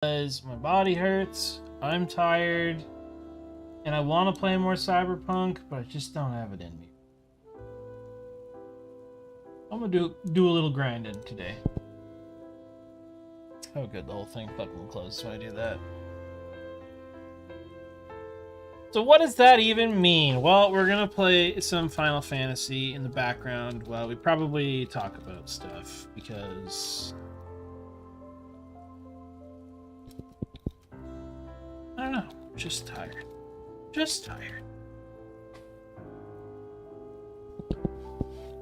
because my body hurts, I'm tired, and I want to play more Cyberpunk, but I just don't have it in me. I'm gonna do a little grinding today. Oh good, the whole thing fucking closed when I do that. So what does that even mean? Well, we're gonna play some Final Fantasy in the background while we probably talk about stuff, because I don't know, just tired. Just tired.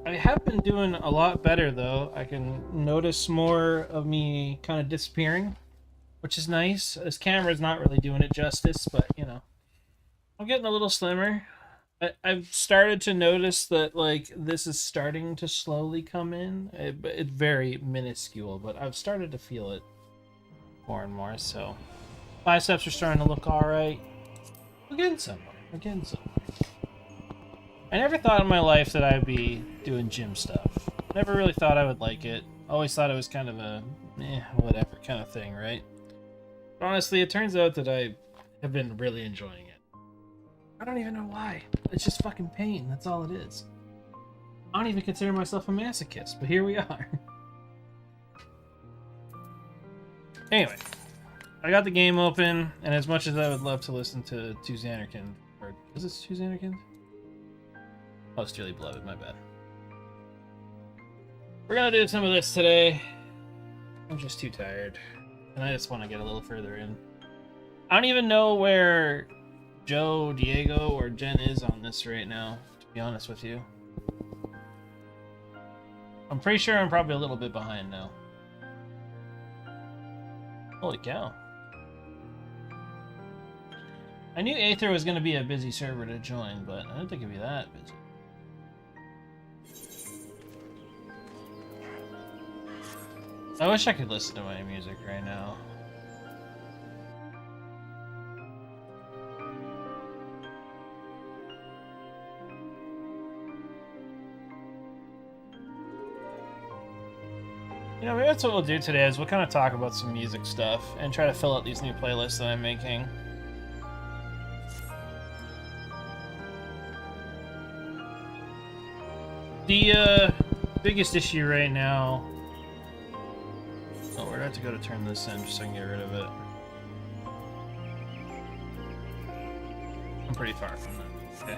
I have been doing a lot better though. I can notice more of me kind of disappearing, which is nice. This camera's not really doing it justice, but you know, I'm getting a little slimmer. I've started to notice that like this is starting to slowly come in. It's very minuscule, but I've started to feel it more and more. So biceps are starting to look all right. We're getting somewhere. We're getting somewhere. I never thought in my life that I'd be doing gym stuff. Never really thought I would like it. Always thought it was kind of a whatever kind of thing, right? But honestly, it turns out that I have been really enjoying it. I don't even know why. It's just fucking pain. That's all it is. I don't even consider myself a masochist, but here we are. Anyway, I got the game open, and as much as I would love to listen to Two Xanarkand, or is this Two Xanarkand? Oh, it's Dearly Beloved, my bad. We're gonna do some of this today. I'm just too tired, and I just want to get a little further in. I don't even know where Joe, Diego, or Jen is on this right now, to be honest with you. I'm pretty sure I'm probably a little bit behind now. Holy cow. I knew Aether was going to be a busy server to join, but I didn't think it'd be that busy. I wish I could listen to my music right now. You know, maybe that's what we'll do today, is we'll kind of talk about some music stuff and try to fill out these new playlists that I'm making. The biggest issue right now... Oh, where do I have to go to turn this in just so I can get rid of it? I'm pretty far from that. Okay.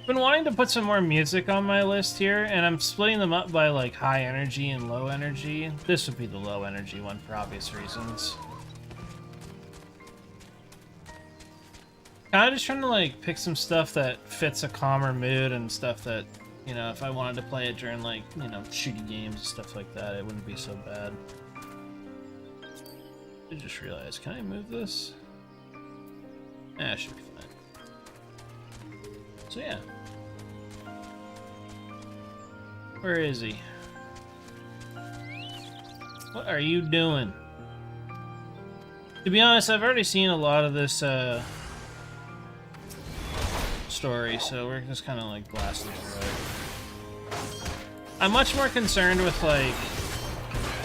Been wanting to put some more music on my list here, and I'm splitting them up by like high energy and low energy. This would be the low energy one for obvious reasons. Kind of just trying to like pick some stuff that fits a calmer mood and stuff that, you know, if I wanted to play it during like, you know, shooty games and stuff like that, it wouldn't be so bad. I just realized, can I move this? Yeah, it should be fine. So yeah. Where is he? What are you doing? To be honest, I've already seen a lot of this story, so we're just kind of like blasting through it. I'm much more concerned with like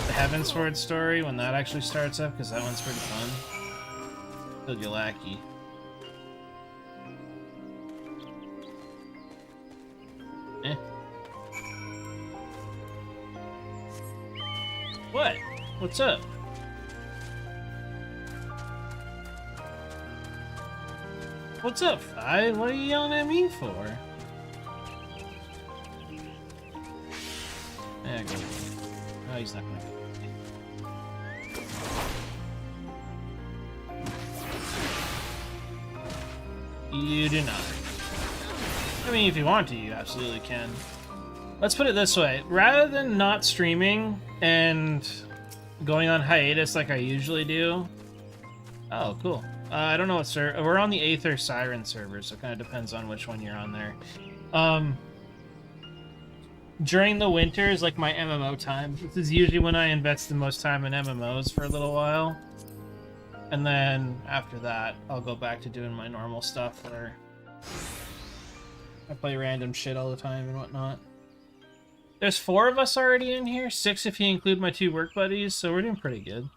the Heavensward story when that actually starts up, because that one's pretty fun. Killed you lackey. What? What's up? What's up, Fi? What are you yelling at me for? Yeah, go. Oh, he's not gonna. You do not. I mean, if you want to, you absolutely can. Let's put it this way. Rather than not streaming and going on hiatus like I usually do... Oh, cool. I don't know what server... We're on the Aether Siren server, so it kind of depends on which one you're on there. During the winters, like my MMO time, this is usually when I invest the most time in MMOs for a little while. And then after that, I'll go back to doing my normal stuff where I play random shit all the time and whatnot. There's 4 of us already in here, 6 if you include my 2 work buddies, so we're doing pretty good.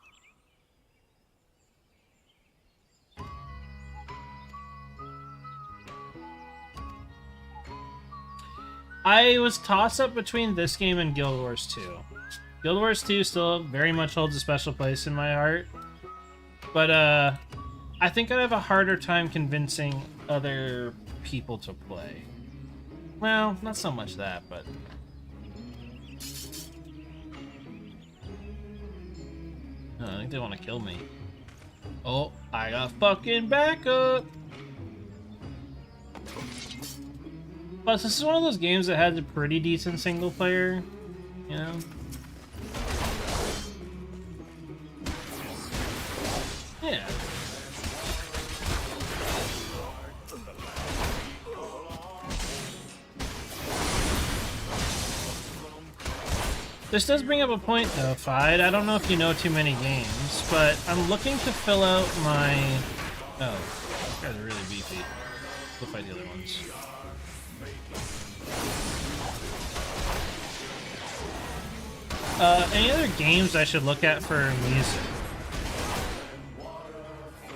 I was toss-up between this game and Guild Wars 2. Guild Wars 2 still very much holds a special place in my heart. But, I think I'd have a harder time convincing other people to play. Well, not so much that, but... Oh, I think they want to kill me. Oh, I got fucking backup! Plus, this is one of those games that has a pretty decent single player, you know? Yeah. This does bring up a point, though, Fide. I don't know if you know too many games, but I'm looking to fill out my... Oh, these guys are really beefy. We'll fight the other ones. Any other games I should look at for music?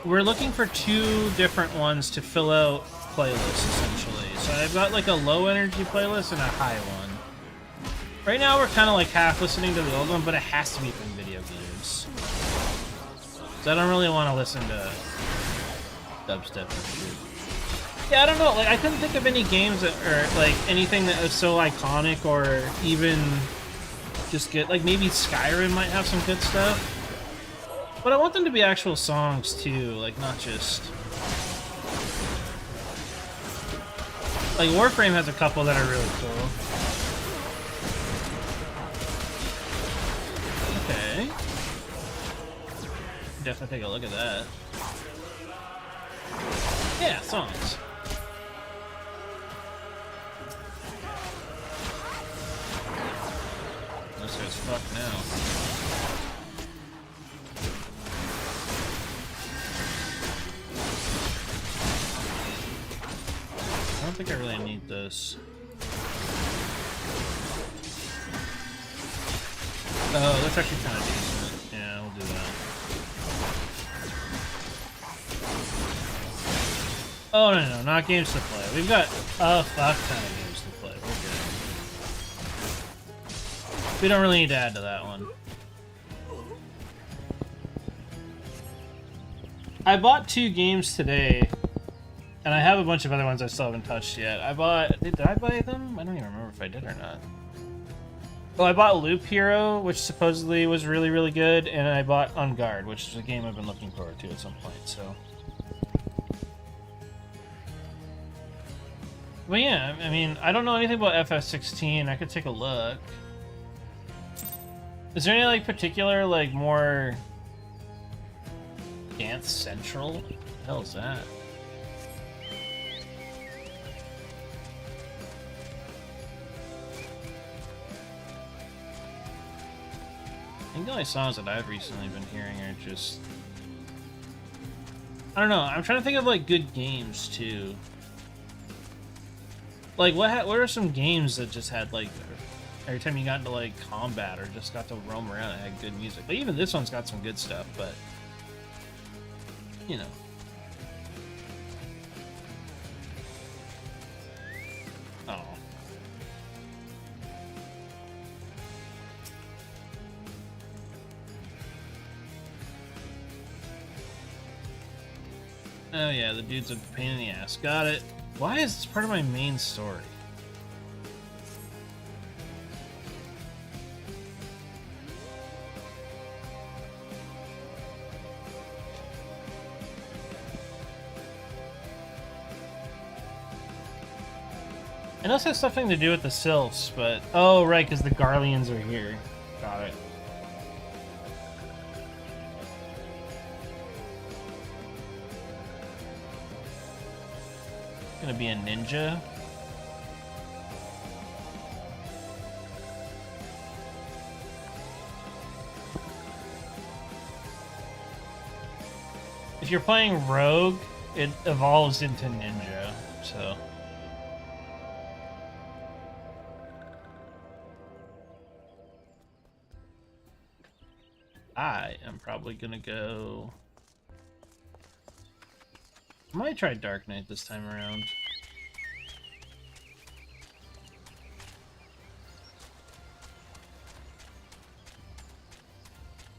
We're looking for 2 different ones to fill out playlists, essentially. So I've got like a low energy playlist and a high one. Right now we're kind of like half listening to the old one, but it has to be from video games. So I don't really want to listen to dubstep and shit. Yeah, I don't know, like I couldn't think of any games that, or like anything that was so iconic or even just good. Like maybe Skyrim might have some good stuff. But I want them to be actual songs too, like not just... Like Warframe has a couple that are really cool. Okay. Definitely take a look at that. Yeah, songs. This guy's fucked now. I don't think I really need this. Oh, that's actually kind of decent. Yeah, we'll do that. Oh, no, not games to play. We've got a fuck ton of games to play. We're good. We don't really need to add to that one. I bought 2 games today, and I have a bunch of other ones I still haven't touched yet. I bought... Did I buy them? I don't even remember if I did or not. Well, I bought Loop Hero, which supposedly was really, really good, and I bought On Guard, which is a game I've been looking forward to at some point, so... But yeah, I mean, I don't know anything about FF16. I could take a look. Is there any, like, particular, like, more... Dance Central? What the hell is that? I think the only songs that I've recently been hearing are just... I don't know, I'm trying to think of, like, good games, too. Like, what are some games that just had, like, every time you got into, like, combat or just got to roam around, it had good music? Like, even this one's got some good stuff, but... You know. Oh. Oh yeah, the dude's a pain in the ass. Got it. Why is this part of my main story? I know this has something to do with the Sylphs, but... Oh, right, because the Garleans are here. Got it. Gonna be a ninja. if you're playing Rogue, it evolves into Ninja, so... I am probably gonna go... I might try Dark Knight this time around.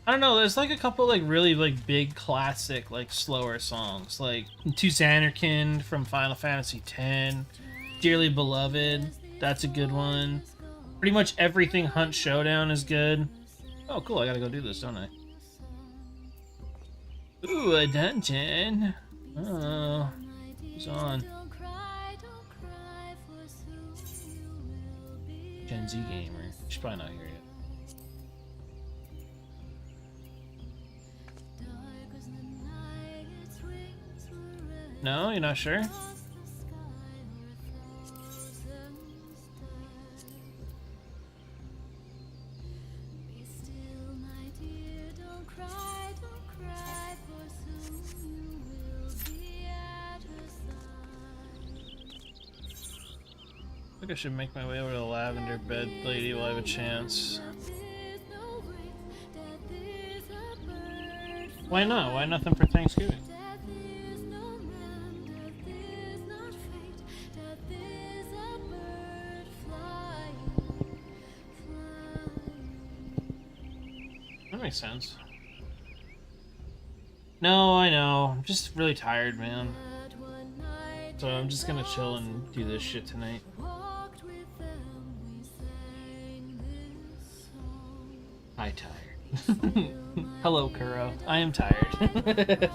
I don't know, there's like a couple like really like big classic like slower songs, like To Xanarkand from Final Fantasy X, Dearly Beloved, that's a good one. Pretty much everything Hunt Showdown is good. Oh cool, I gotta go do this, don't I? Ooh, a dungeon. Oh, who's on? Gen Z gamer. She's probably not here yet. No, you're not sure? I think I should make my way over to the lavender bed lady while I have a chance. Why not? Why nothing for Thanksgiving? That makes sense. No, I know. I'm just really tired, man. So I'm just gonna chill and do this shit tonight. I'm tired. Hello, Kuro. I am tired.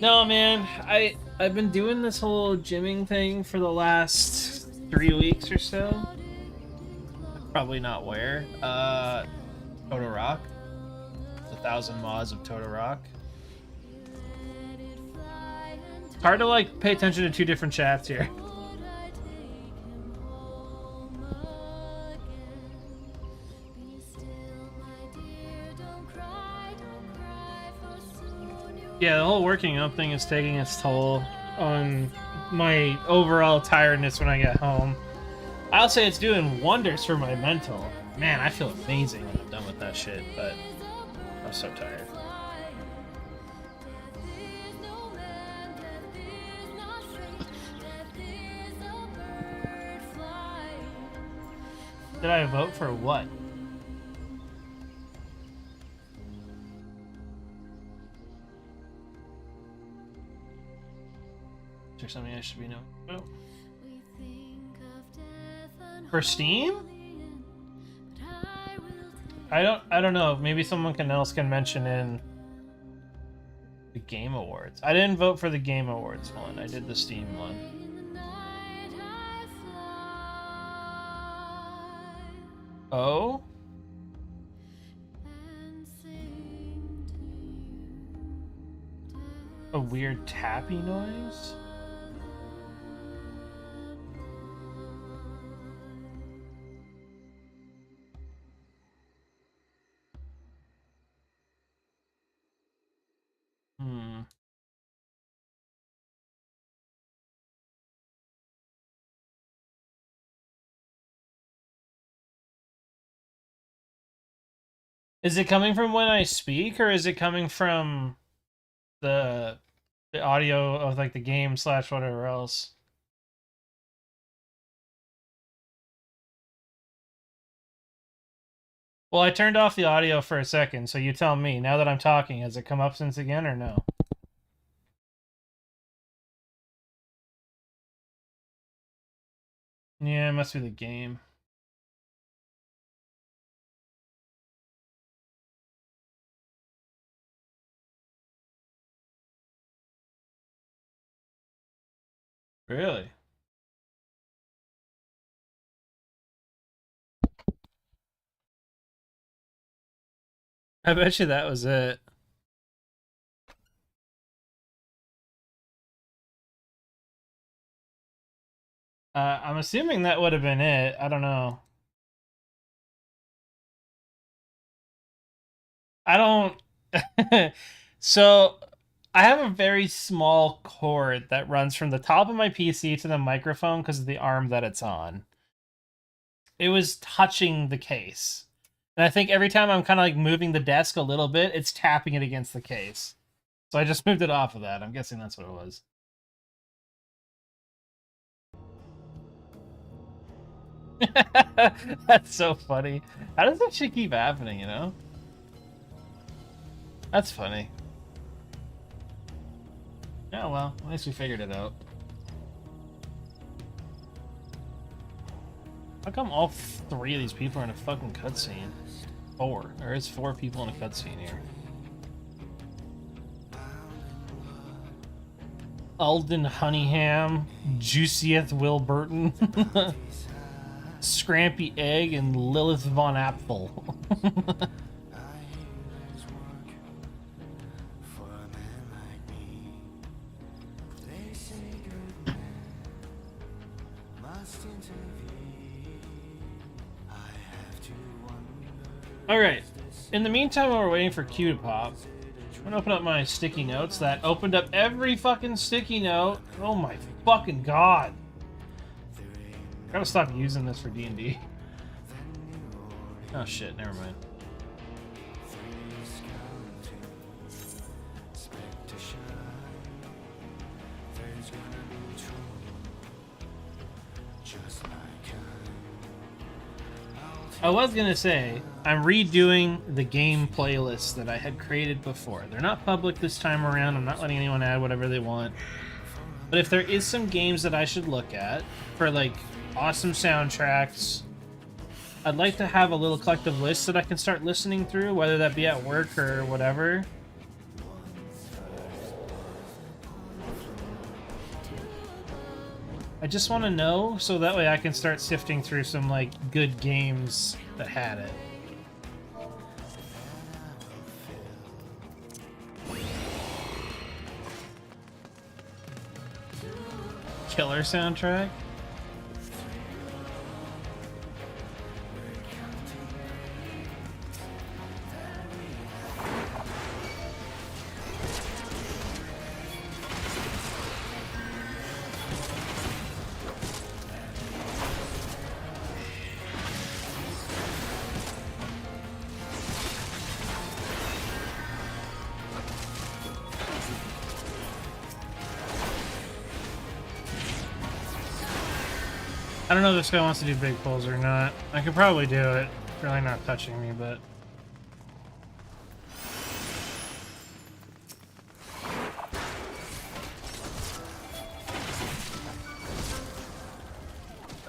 No, man. I've been doing this whole gymming thing for the last 3 weeks or so. Probably not where. Total Rock. 1,000 mods of Total Rock. It's hard to like pay attention to 2 different chats here. Yeah, the whole working up thing is taking its toll on my overall tiredness when I get home. I'll say it's doing wonders for my mental. Man, I feel amazing when I'm done with that shit, but I'm so tired. Did I vote for what? Is there something I should be knowing about? For Steam? I don't know. Maybe someone else can mention in the Game Awards. I didn't vote for the Game Awards one. I did the Steam one. Oh? A weird tappy noise? Is it coming from when I speak, or is it coming from the audio of like the game / whatever else? Well, I turned off the audio for a second, so you tell me. Now that I'm talking, has it come up since again or no? Yeah, it must be the game. Really? I bet you that was it. I'm assuming that would have been it. I don't know. I don't So I have a very small cord that runs from the top of my PC to the microphone because of the arm that it's on. It was touching the case. And I think every time I'm kind of like moving the desk a little bit, it's tapping it against the case. So I just moved it off of that. I'm guessing that's what it was. That's so funny. How does that shit keep happening, you know? That's funny. Yeah, well, at least we figured it out. How come all three of these people are in a fucking cutscene? Four. There is four people in a cutscene here. Alden Honeyham, Juicieth Will Burton, Scrampy Egg, and Lilith Von Apfel. Alright, in the meantime while we're waiting for Q to pop, I'm gonna open up my sticky notes that opened up every fucking sticky note. Oh my fucking god. Gotta stop using this for D&D. Oh shit, never mind. I was gonna say, I'm redoing the game playlists that I had created before. They're not public this time around, I'm not letting anyone add whatever they want. But if there is some games that I should look at for like awesome soundtracks, I'd like to have a little collective list that I can start listening through, whether that be at work or whatever. I just want to know, so that way I can start sifting through some, like, good games that had it. Killer soundtrack? I don't know if this guy wants to do big pulls or not. I could probably do it. It's really not touching me, but...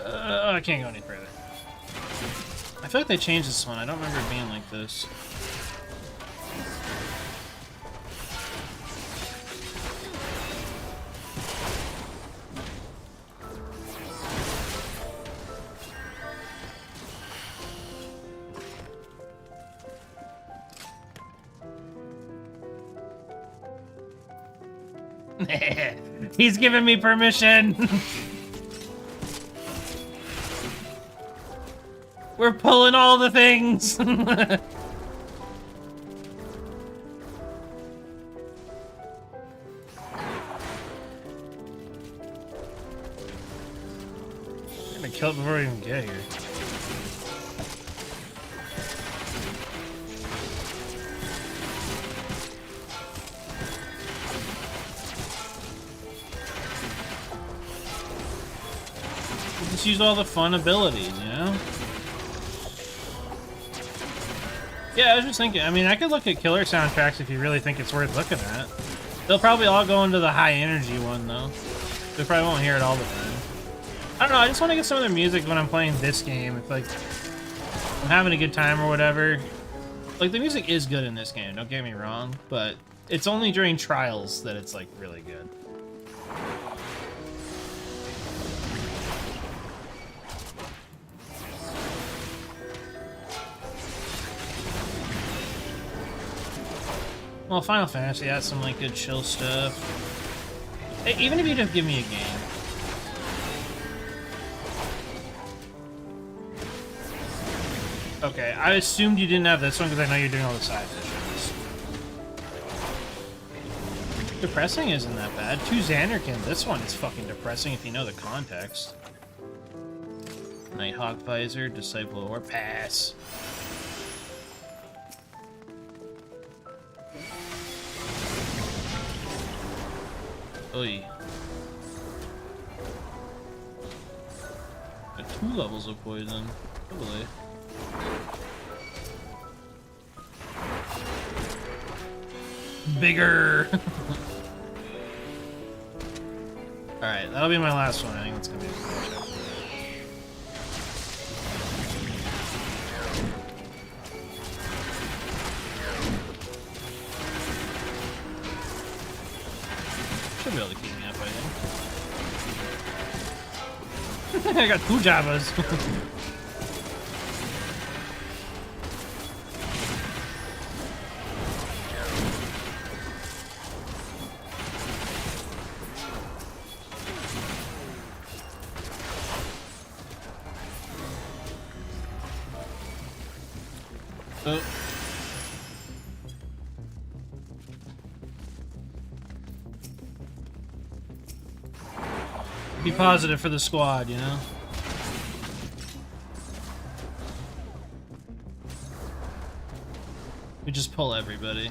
I can't go any further. I feel like they changed this one. I don't remember it being like this. He's giving me permission. We're pulling all the things. I'm gonna kill it before we even get here. Just use all the fun abilities, you know? Yeah, I was just thinking, I mean, I could look at killer soundtracks if you really think it's worth looking at. They'll probably all go into the high energy one, though. They probably won't hear it all the time. I don't know, I just want to get some of their music when I'm playing this game. If, like, I'm having a good time or whatever. Like, the music is good in this game, don't get me wrong, but it's only during trials that it's, like, really good. Well, Final Fantasy has some, like, good chill stuff. Hey, even if you just give me a game. Okay, I assumed you didn't have this one because I know you're doing all the side missions. Depressing isn't that bad. 2 Xanderkin. This one is fucking depressing if you know the context. Nighthawk Visor, Disciple or Pass. Oy. Got 2 levels of poison. Totally. Bigger! Alright, that'll be my last one. I think it's gonna be a finish. Should be able to keep me up, I think. I got 2 Javas. Oh. Be positive for the squad, you know? We just pull everybody.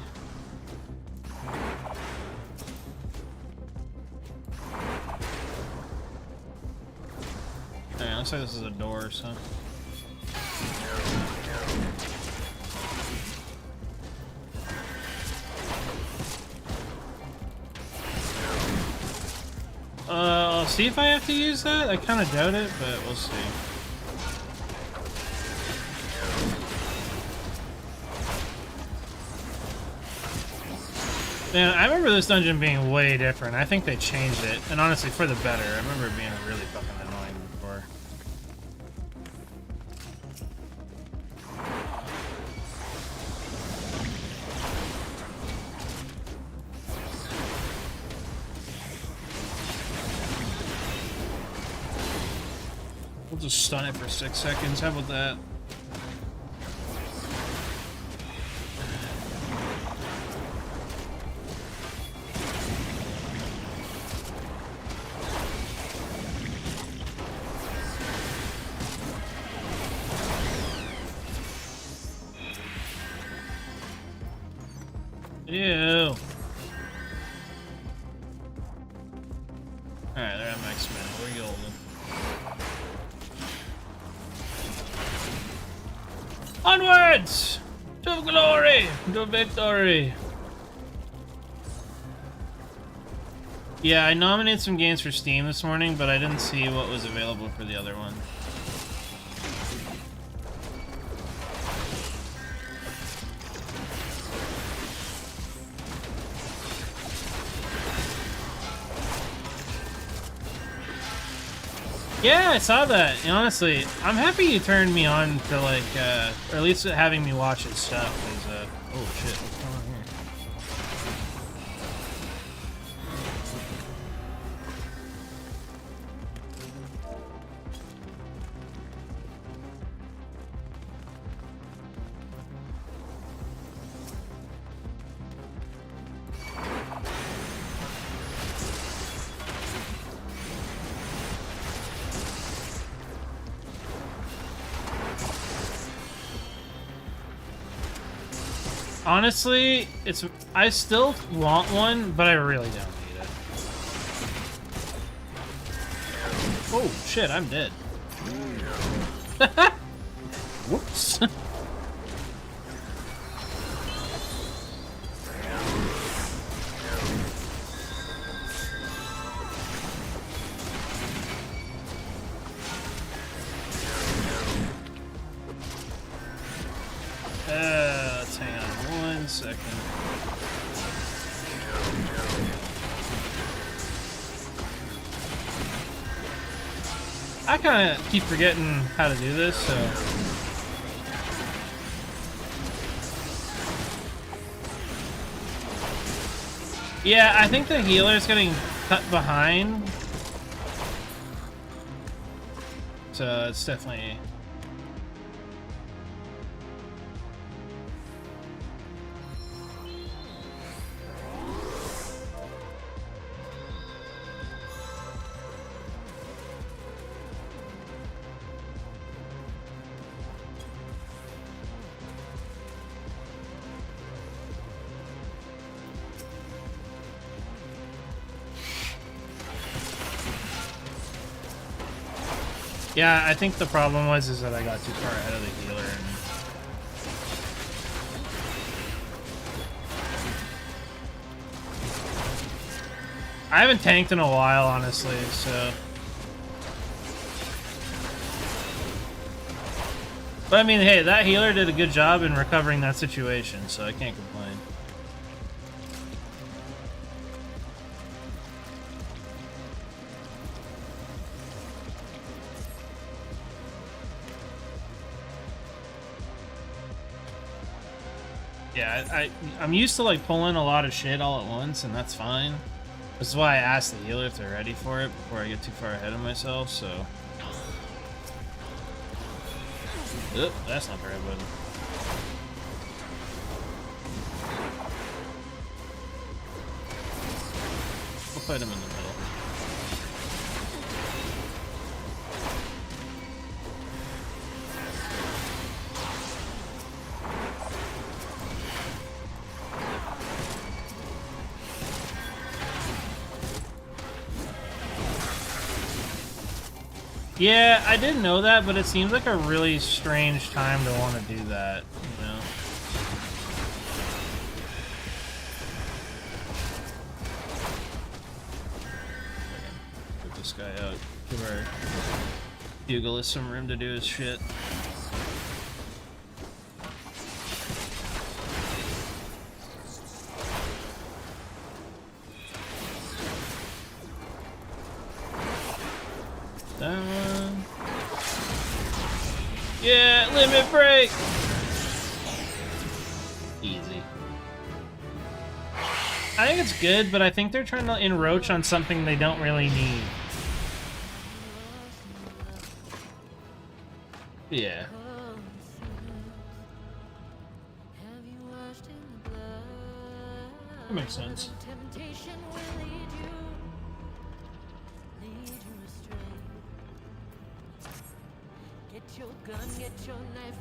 Alright, looks like this is a door, so... I'll see if I have to use that. I kind of doubt it, but we'll see. Man, I remember this dungeon being way different. I think they changed it, and honestly, for the better. I remember it being really fucking annoying before. We'll just stun it for 6 seconds. How about that? Ew. Alright, they're at max mana. We're golden. Onwards! To glory! To victory! Yeah, I nominated some games for Steam this morning, but I didn't see what was available for the other one. Yeah, I saw that. And honestly, I'm happy you turned me on to, like, or at least having me watch his stuff. Cause, oh shit, what's going on here? Honestly, I still want one, but I really don't need it. Oh shit, I'm dead. Whoops. Let's hang on 1 second. I kind of keep forgetting how to do this, so... Yeah, I think the healer's getting cut behind. So it's definitely... Yeah, I think the problem was is that I got too far ahead of the healer. And I haven't tanked in a while, honestly, so. But I mean, hey, that healer did a good job in recovering that situation, so I can't complain. Yeah, I'm used to like pulling a lot of shit all at once, and that's fine. This is why I asked the healer if they're ready for it before I get too far ahead of myself, so. Oop, that's not the right button. We'll put him in the middle. Yeah, I didn't know that, but it seems like a really strange time to want to do that, you know? Put this guy out. Give our Bugalist some room to do his shit. That one. Yeah, limit break! Easy. I think it's good, but I think they're trying to encroach on something they don't really need. Yeah. That makes sense.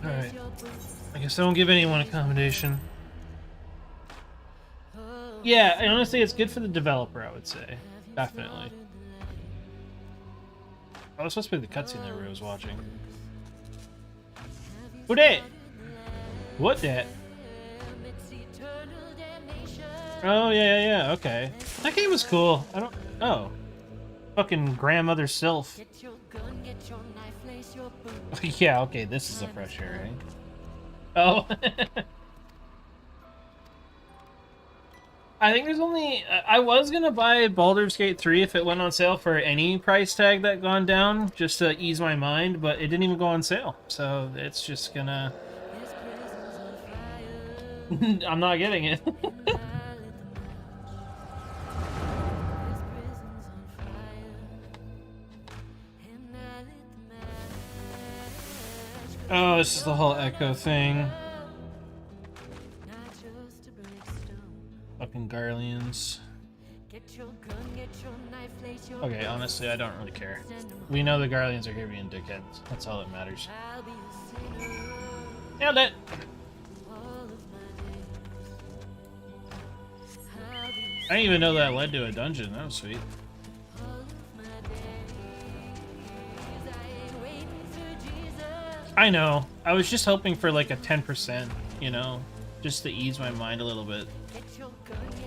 Alright. I guess I won't give anyone accommodation. Yeah, honestly, it's good for the developer, I would say. Definitely. Oh, it's supposed to be the cutscene that I was watching. Who dat? What dat? Oh, yeah, okay. That game was cool. I don't... Oh. Fucking grandmother Sylph. Yeah, okay, this is a fresh airing. Oh. I think there's only... I was gonna buy Baldur's Gate 3 if it went on sale for any price tag that gone down, just to ease my mind, but it didn't even go on sale. So it's just gonna... I'm not getting it. Oh, this is the whole echo thing. Fucking Garleans. Okay, honestly, I don't really care. We know the Garleans are here being dickheads. That's all that matters. Nailed it! I didn't even know that led to a dungeon. That was sweet. I know. I was just hoping for like a 10%, you know? Just to ease my mind a little bit.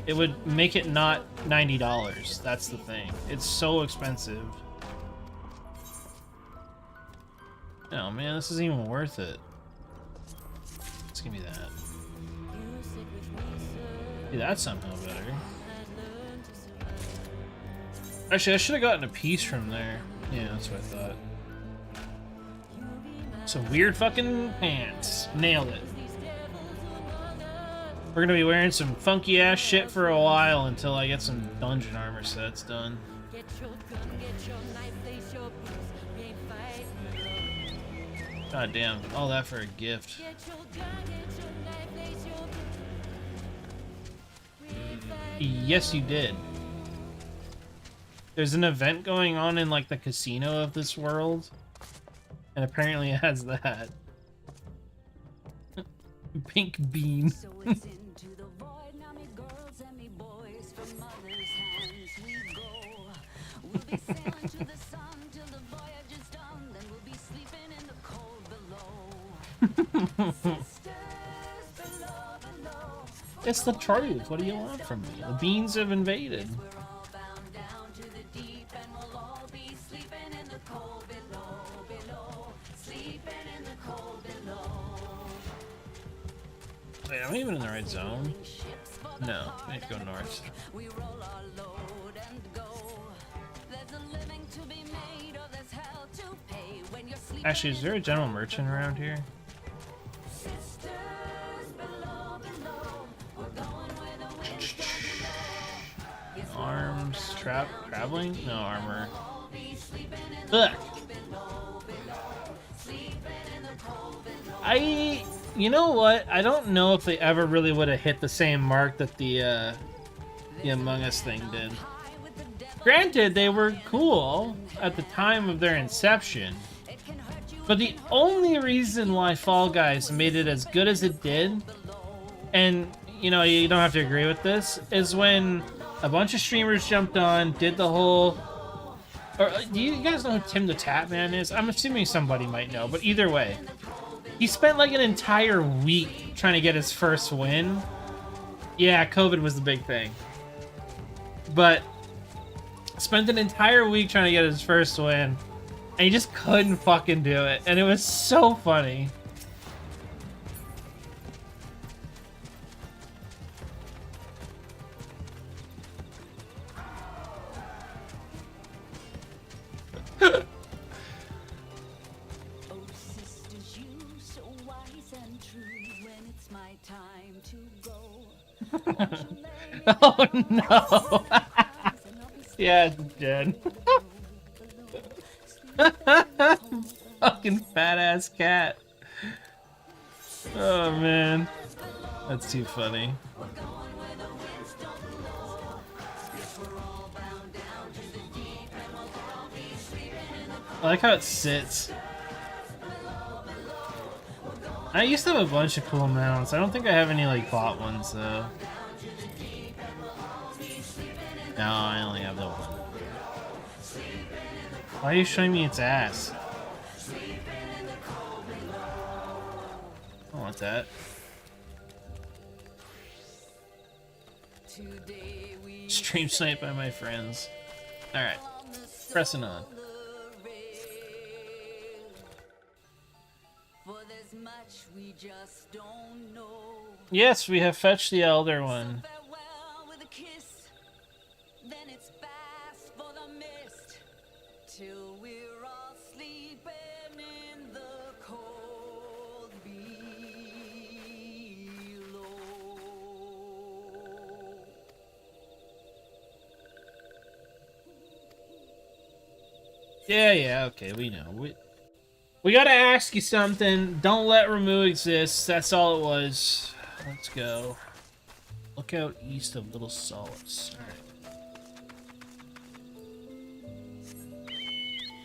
It would make it not $90. That's the thing. It's so expensive. Oh man, this isn't even worth it. Let's give me that. Yeah, that's somehow better. Actually, I should have gotten a piece from there. Yeah, that's what I thought. Some weird fucking pants. Nailed it. We're gonna be wearing some funky ass shit for a while until I get some dungeon armor sets done. God damn, all that for a gift. Yes, you did. There's an event going on in like the casino of this world. And apparently it has that. Pink bean. So it's into the void, now me girls and me boys from mother's hands we go. We'll be sailing to the sun till the voyage is done, then we'll be It's the truth. What do you want from me? The beans have invaded. Wait, am I even in the right zone? No, I need to go north. Actually, is there a general merchant around here? Arms, traveling? No, armor. Ugh. You know what? I don't know if they ever really would have hit the same mark that the Among Us thing did. Granted, they were cool at the time of their inception, but the only reason why Fall Guys made it as good as it did, and you know, you don't have to agree with this, is when a bunch of streamers jumped on, did the whole... Or, do you guys know who Tim the Tap Man is? I'm assuming somebody might know, but either way. He spent like an entire week trying to get his first win. Yeah, COVID was the big thing. But spent an entire week trying to get his first win, and he just couldn't fucking do it. And it was so funny. Oh no! Yeah, it's dead. Fucking fat ass cat. Oh man, that's too funny. I like how it sits. I used to have a bunch of cool mounts. I don't think I have any like bought ones though. No, I only have the one. Why are you showing me its ass? I don't want that. Stream snipe by my friends. Alright. Pressing on. Yes, we have fetched the Elder one. Yeah, okay, we know. We gotta ask you something. Don't let Ramu exist. That's all it was. Let's go. Look out east of Little Solace. Alright.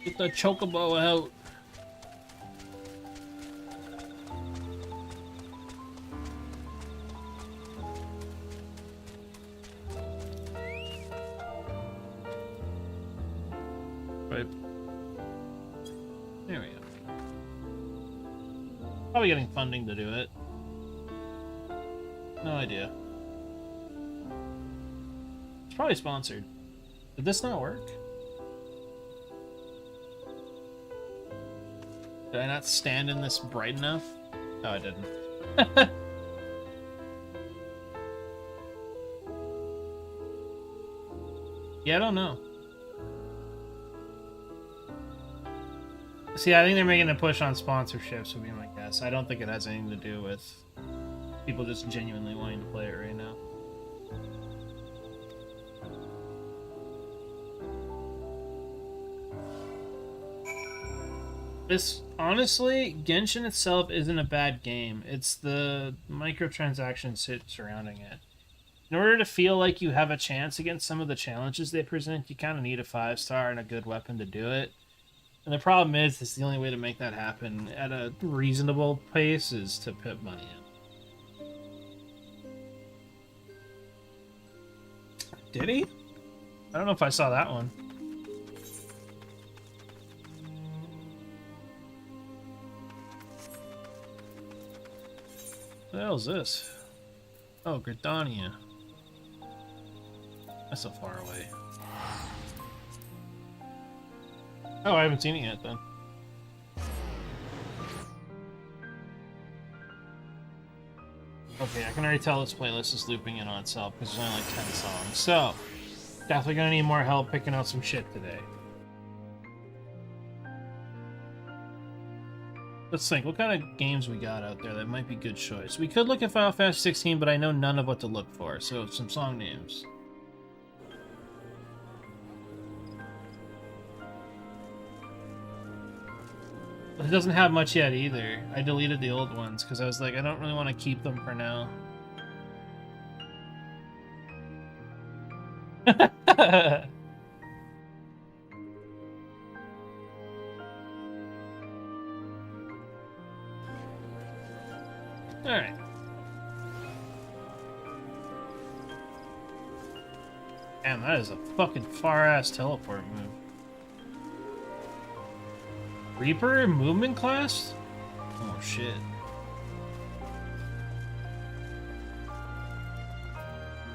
Get the chocobo out. Right. There we go. Probably getting funding to do it. No idea. It's probably sponsored. Did this not work? Did I not stand in this bright enough? No, I didn't. Yeah, I don't know. See, I think they're making a push on sponsorships would be my guess. I don't think it has anything to do with people just genuinely wanting to play it right now. This, honestly, Genshin itself isn't a bad game. It's the microtransactions surrounding it. In order to feel like you have a chance against some of the challenges they present, you kind of need a 5-star and a good weapon to do it. And the problem is, the only way to make that happen at a reasonable pace is to put money in. Did he? I don't know if I saw that one. What the hell is this? Oh, Gridania. That's so far away. Oh, I haven't seen it yet then. Okay, I can already tell this playlist is looping in on itself because there's only like 10 songs. So, definitely gonna need more help picking out some shit today. Let's think, what kind of games we got out there that might be good choice? We could look at Final Fantasy 16, but I know none of what to look for, so some song names. It doesn't have much yet either. I deleted the old ones because I was like, I don't really want to keep them for now. Alright. Damn, that is a fucking far-ass teleport move. Reaper movement class? Oh shit.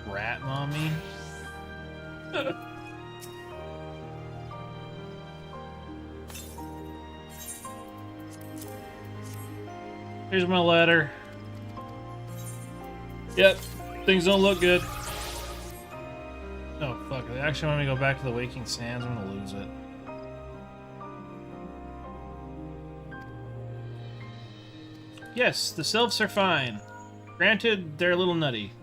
Rat mommy? Here's my letter. Yep, things don't look good. Oh fuck, they actually want me to go back to the Waking Sands. I'm gonna lose it. Yes, the sylphs are fine. Granted, they're a little nutty.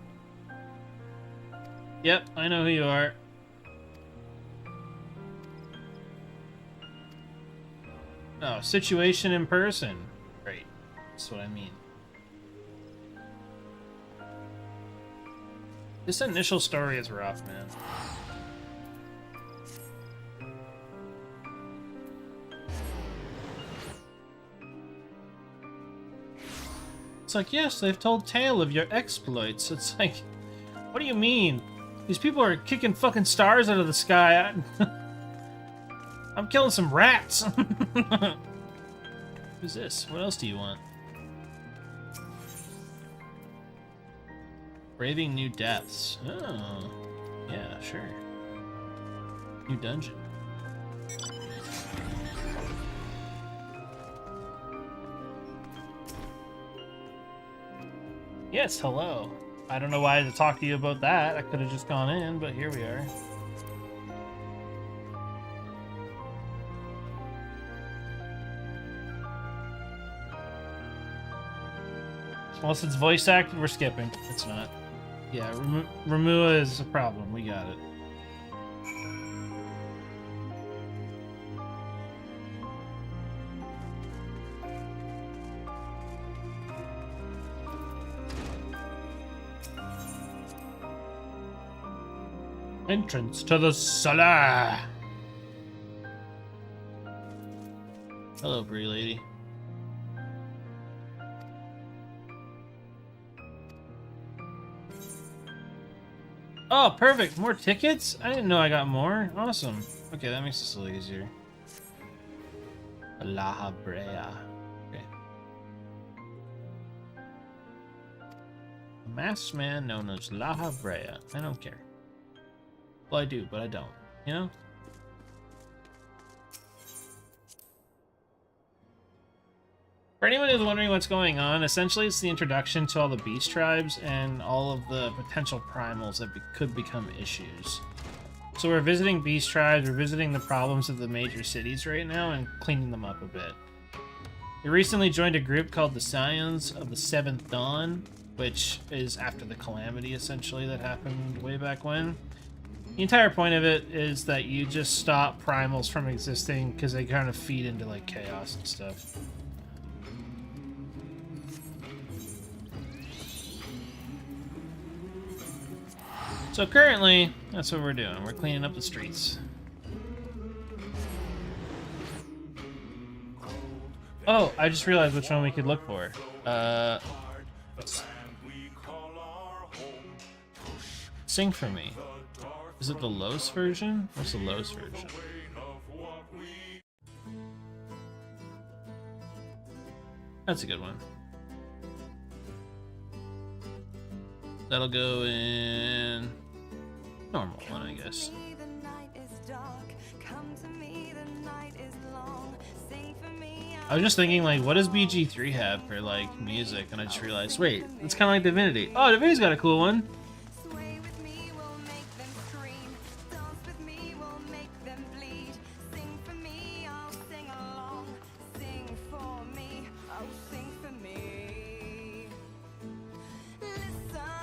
Yep, I know who you are. Oh, situation in person. Great. That's what I mean. This initial story is rough, man. It's like, yes, they've told tale of your exploits. It's like, what do you mean? These people are kicking fucking stars out of the sky. I'm killing some rats. Who's this? What else do you want? Braving new depths. Oh, yeah, sure. New dungeon. Yes, hello. I don't know why I had to talk to you about that. I could have just gone in, but here we are. Unless it's voice acted, we're skipping. It's not. Yeah, Remua is a problem. We got it. Entrance to the cellar. Hello, Bree lady. Oh, perfect. More tickets? I didn't know I got more. Awesome. Okay, that makes this a little easier. La Brea. Okay. A masked man known as La Brea. I don't care. Well, I do, but I don't. You know? For anyone who's wondering what's going on, essentially it's the introduction to all the beast tribes and all of the potential primals that could become issues. So we're visiting beast tribes, we're visiting the problems of the major cities right now and cleaning them up a bit. We recently joined a group called the Scions of the Seventh Dawn, which is after the calamity, essentially, that happened way back when. The entire point of it is that you just stop primals from existing because they kind of feed into, like, chaos and stuff. So currently, that's what we're doing. We're cleaning up the streets. Oh, I just realized which one we could look for. Sing for me. Is it the Los version? What's the Los version? That's a good one. That'll go in normal one, I guess. I was just thinking, like, what does BG3 have for, like, music? And I just realized, wait, it's kind of like Divinity. Oh, Divinity's got a cool one.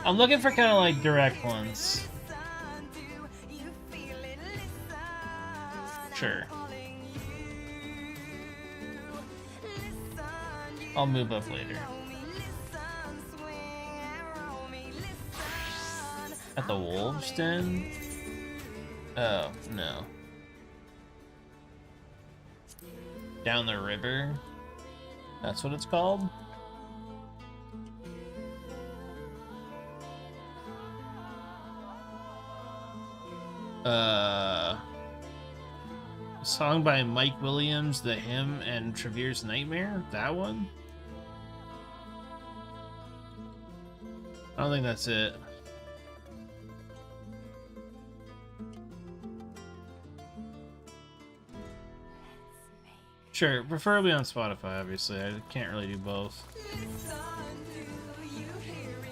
I'm looking for kind of, like, direct ones. Sure. I'll move up later. At the Wolves Den? Oh, no. Down the river? That's what it's called? A song by Mike Williams, The Hymn, and Trevere's Nightmare? That one? I don't think that's it. Sure, preferably on Spotify, obviously. I can't really do both.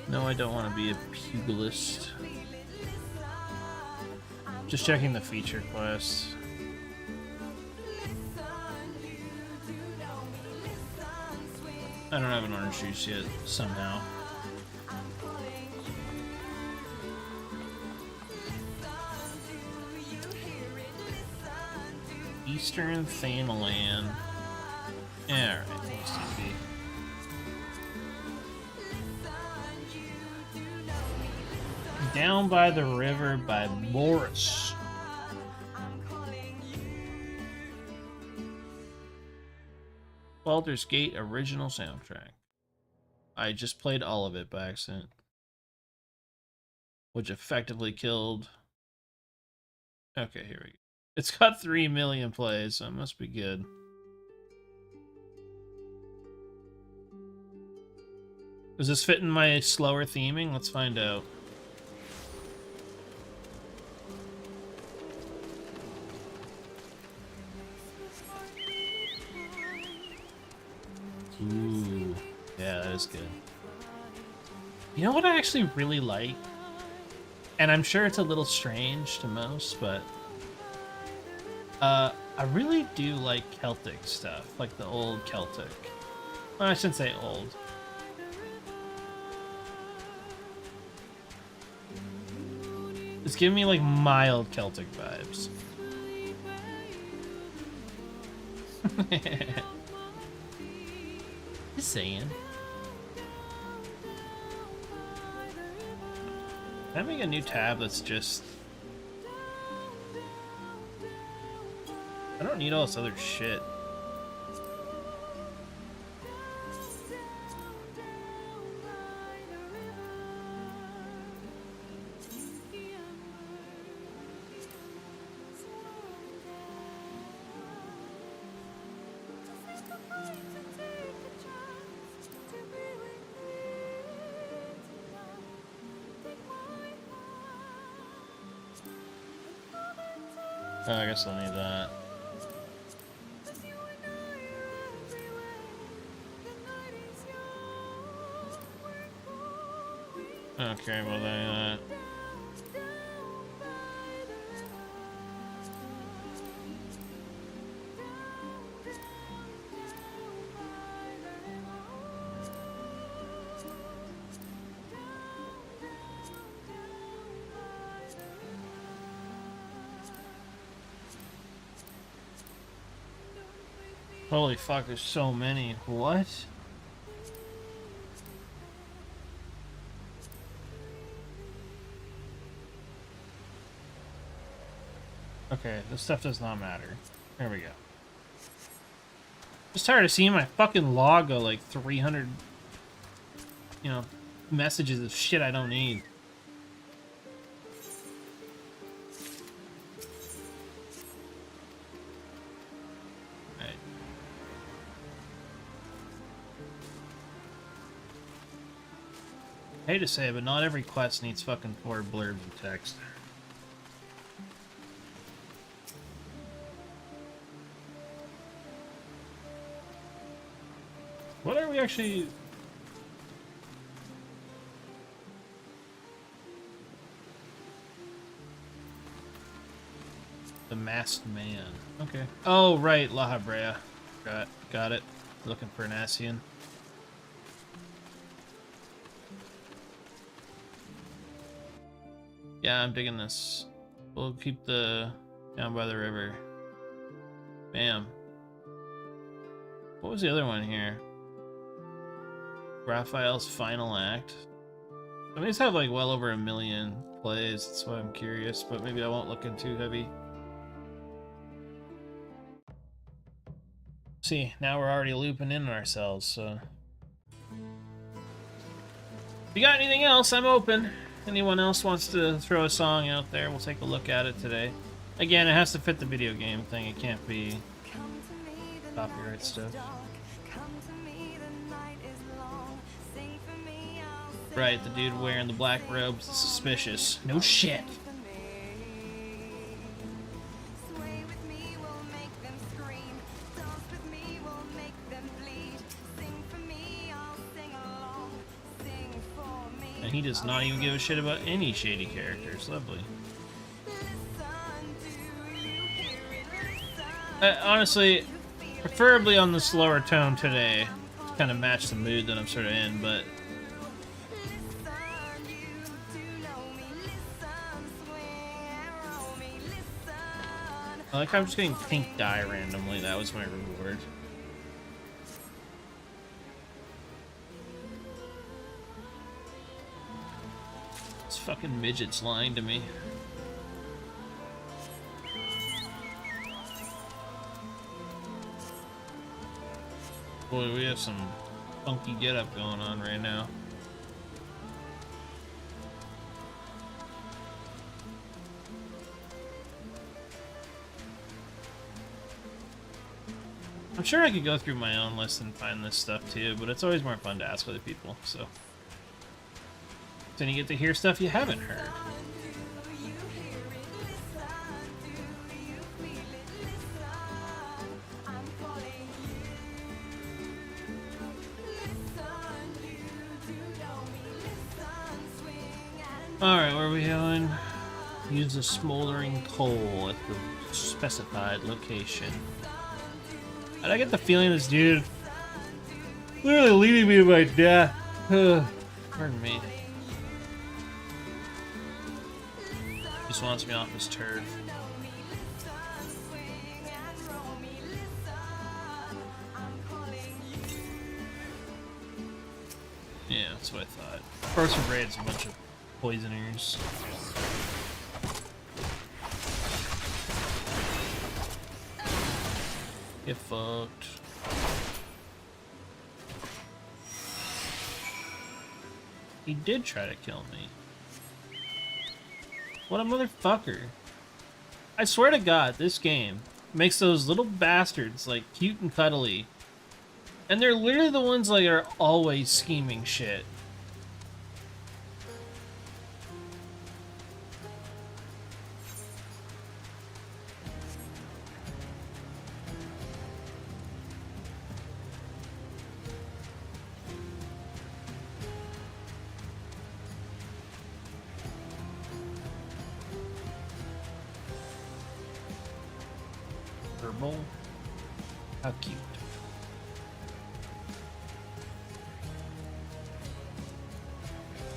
No, I don't want to be a pugilist. Just checking the feature quest. I don't have an orange juice yet, somehow. Eastern Thanalan. Yeah, alright, OCP. Down by the River by Morris. Baldur's Gate original soundtrack. I just played all of it by accident. Which effectively killed... Okay, here we go. It's got 3 million plays, so it must be good. Does this fit in my slower theming? Let's find out. Ooh, yeah, that is good. You know what I actually really like? And I'm sure it's a little strange to most, but... I really do like Celtic stuff, like the old Celtic. Well, I shouldn't say old. It's giving me like mild Celtic vibes. Just saying. Can I make a new tab that's just... I don't need all this other shit. Oh, I guess I'll need that. Okay, well then, holy fuck, there's so many. What? Okay, this stuff does not matter. There we go. Just tired of seeing my fucking log go like 300, you know, messages of shit I don't need. Alright. I hate to say it, but not every quest needs fucking 4 blurbs of text. What are we actually... The Masked Man. Okay. Oh, right, La Habrea. Got it. Looking for an Ascian. Yeah, I'm digging this. We'll keep the... down by the river. Bam. What was the other one here? Raphael's Final Act. I mean, these have like well over 1 million plays, that's why I'm curious, but maybe I won't look in too heavy. See, now we're already looping in ourselves, so... If you got anything else, I'm open. Anyone else wants to throw a song out there, we'll take a look at it today. Again, it has to fit the video game thing, it can't be copyright stuff. Right, the dude wearing the black robes is suspicious. No shit. And he does not even give a shit about any shady characters. Lovely. Honestly, preferably on the slower tone today, to kind of match the mood that I'm sort of in, but... I like how I'm just getting pink dye randomly. That was my reward. This fucking midget's lying to me. Boy, we have some funky get-up going on right now. I'm sure I could go through my own list and find this stuff too, but it's always more fun to ask other people, so. Then you get to hear stuff you haven't heard. Alright, where are we going? Use a smoldering coal at the specified location. And I get the feeling this dude literally leading me to my death. Pardon me. Just wants me off his turf. Yeah, that's what I thought. First Braid's a bunch of poisoners. Get fucked. He did try to kill me. What a motherfucker. I swear to God, this game makes those little bastards, like, cute and cuddly. And they're literally the ones, like, are always scheming shit. Herbal. How cute.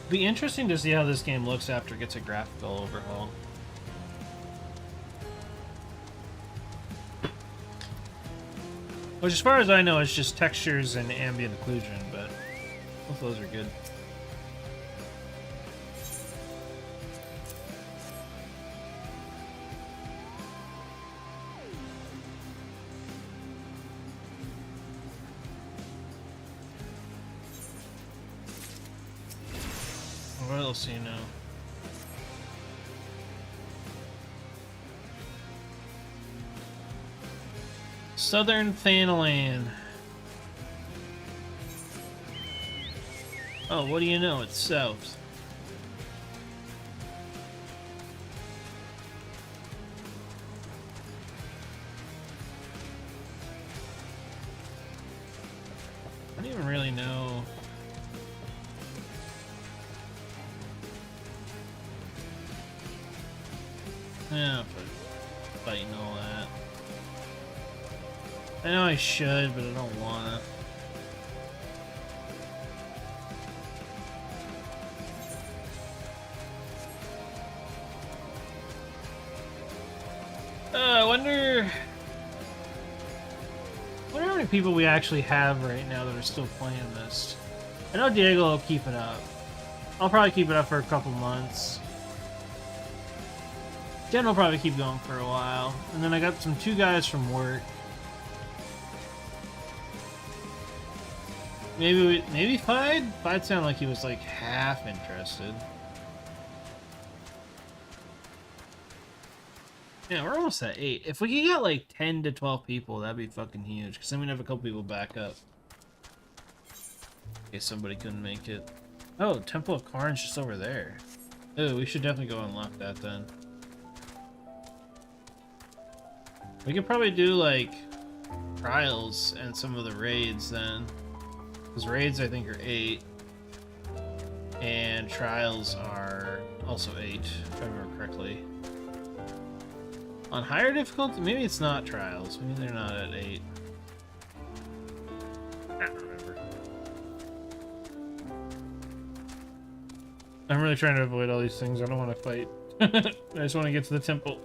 Be interesting to see how this game looks after it gets a graphical overhaul. Which, as far as I know, is just textures and ambient occlusion, but both those are good. What else do you know? Southern Thanalan. Oh, what do you know? It's south. I don't even really know. Yeah, but fighting all that. I know I should, but I don't wanna. I wonder how many people we actually have right now that are still playing this. I know Diego will keep it up. I'll probably keep it up for a couple months. Jen will probably keep going for a while. And then I got two guys from work. Maybe Fide? Fide sounded like he was like half interested. Yeah, we're almost at 8. If we could get like 10 to 12 people, that'd be fucking huge. Because then we'd have a couple people back up. In case somebody couldn't make it. Oh, Temple of Karn's just over there. Oh, we should definitely go unlock that then. We could probably do like trials and some of the raids then. Because raids I think are 8. And trials are also 8, if I remember correctly. On higher difficulty? Maybe it's not trials. Maybe they're not at 8. I don't remember. I'm really trying to avoid all these things. I don't want to fight. I just want to get to the temple.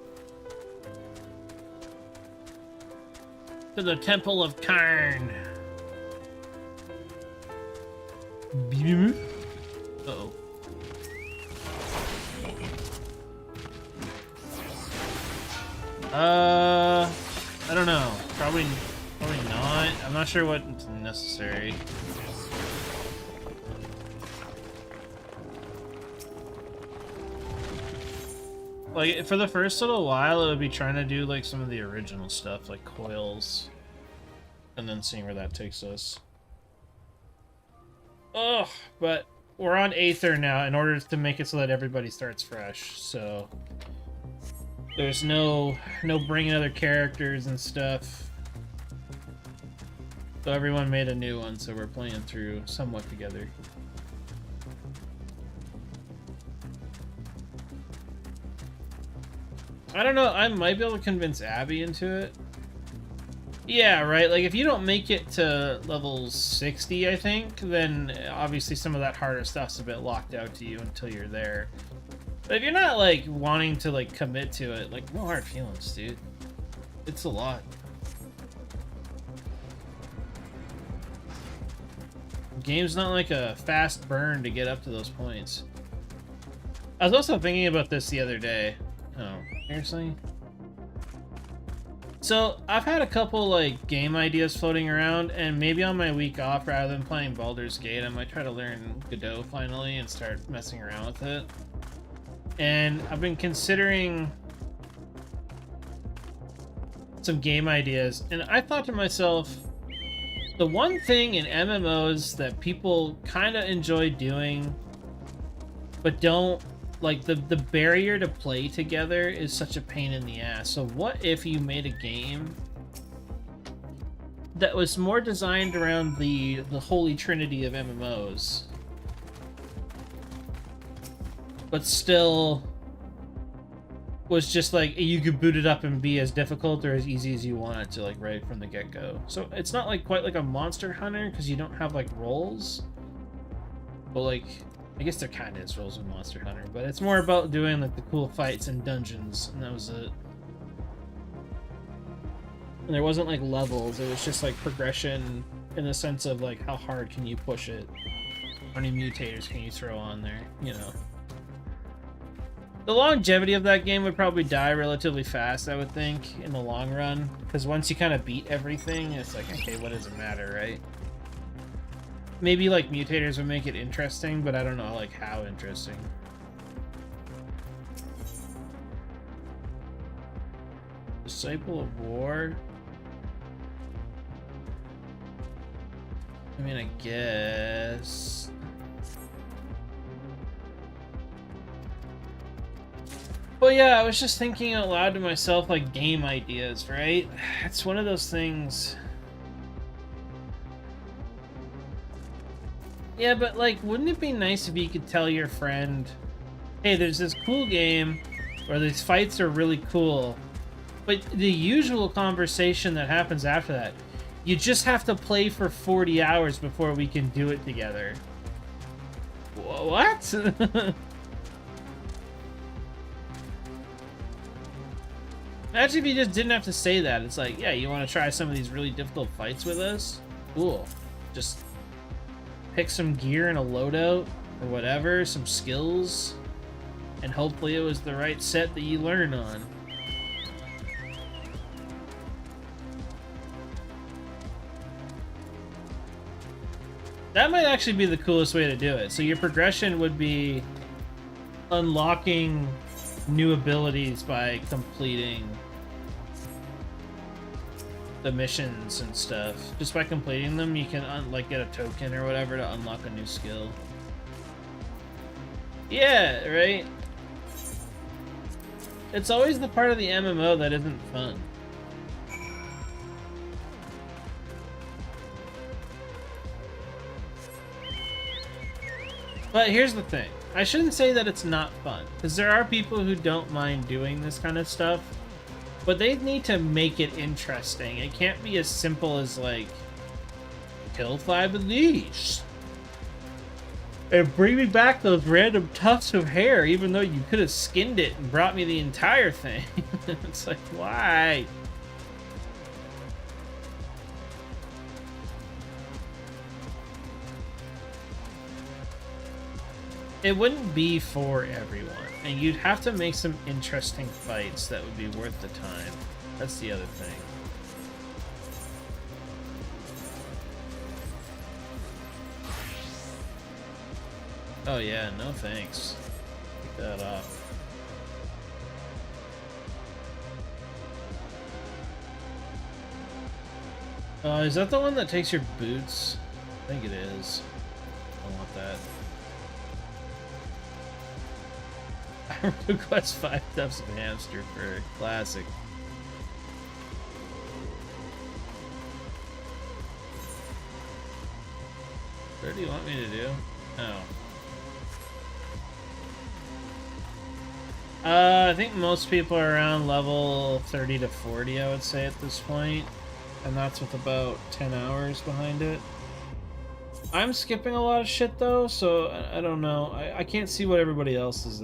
To the Temple of Karn. Uh-oh. I don't know. Probably not. I'm not sure what's necessary. Like, for the first little while, it would be trying to do, like, some of the original stuff, like coils. And then seeing where that takes us. Ugh, but we're on Aether now in order to make it so that everybody starts fresh, so... There's no bringing other characters and stuff. So everyone made a new one, so we're playing through somewhat together. I don't know, I might be able to convince Abby into it. Yeah, right, like if you don't make it to level 60, I think, then obviously some of that harder stuff's a bit locked out to you until you're there. But if you're not, like, wanting to, like, commit to it, like, no hard feelings, dude. It's a lot. The game's not like a fast burn to get up to those points. I was also thinking about this the other day. Oh, seriously? So, I've had a couple, like, game ideas floating around, and maybe on my week off, rather than playing Baldur's Gate, I might try to learn Godot finally and start messing around with it. And I've been considering some game ideas, and I thought to myself, the one thing in MMOs that people kind of enjoy doing, but don't, like, the barrier to play together is such a pain in the ass. So what if you made a game that was more designed around the holy trinity of MMOs, but still was just like you could boot it up and be as difficult or as easy as you want it to, like, right from the get-go. So it's not like quite like a Monster Hunter because you don't have like roles, but like I guess there kind of is roles in Monster Hunter, but it's more about doing like the cool fights and dungeons, and that was it. And there wasn't like levels, it was just like progression in the sense of like how hard can you push it, how many mutators can you throw on there, you know. The longevity of that game would probably die relatively fast, I would think, in the long run. Because once you kind of beat everything, it's like, okay, what does it matter, right? Maybe, like, mutators would make it interesting, but I don't know, like, how interesting. Disciple of War? I mean, I guess... Well, yeah, I was just thinking out loud to myself, like, game ideas, right? It's one of those things. Yeah, but, like, wouldn't it be nice if you could tell your friend, hey, there's this cool game where these fights are really cool, but the usual conversation that happens after that, you just have to play for 40 hours before we can do it together. What? Imagine if you just didn't have to say that. It's like, yeah, you want to try some of these really difficult fights with us? Cool. Just pick some gear and a loadout or whatever, some skills, and hopefully it was the right set that you learn on. That might actually be the coolest way to do it. So your progression would be unlocking new abilities by completing the missions and stuff. Just by completing them, you can like get a token or whatever to unlock a new skill. Yeah, right? It's always the part of the MMO that isn't fun. But here's the thing. I shouldn't say that it's not fun, because there are people who don't mind doing this kind of stuff, but they need to make it interesting. It can't be as simple as, like, kill 5 of these and bring me back those random tufts of hair, even though you could have skinned it and brought me the entire thing. It's like, why? It wouldn't be for everyone, and you'd have to make some interesting fights that would be worth the time. That's the other thing. Oh yeah, no thanks. Take that off. Is that the one that takes your boots? I think it is. I don't want that. Request 5 tufts of hamster for classic. What do you want me to do? Oh. I think most people are around level 30 to 40, I would say, at this point. And that's with about 10 hours behind it. I'm skipping a lot of shit, though, so I don't know. I can't see what everybody else is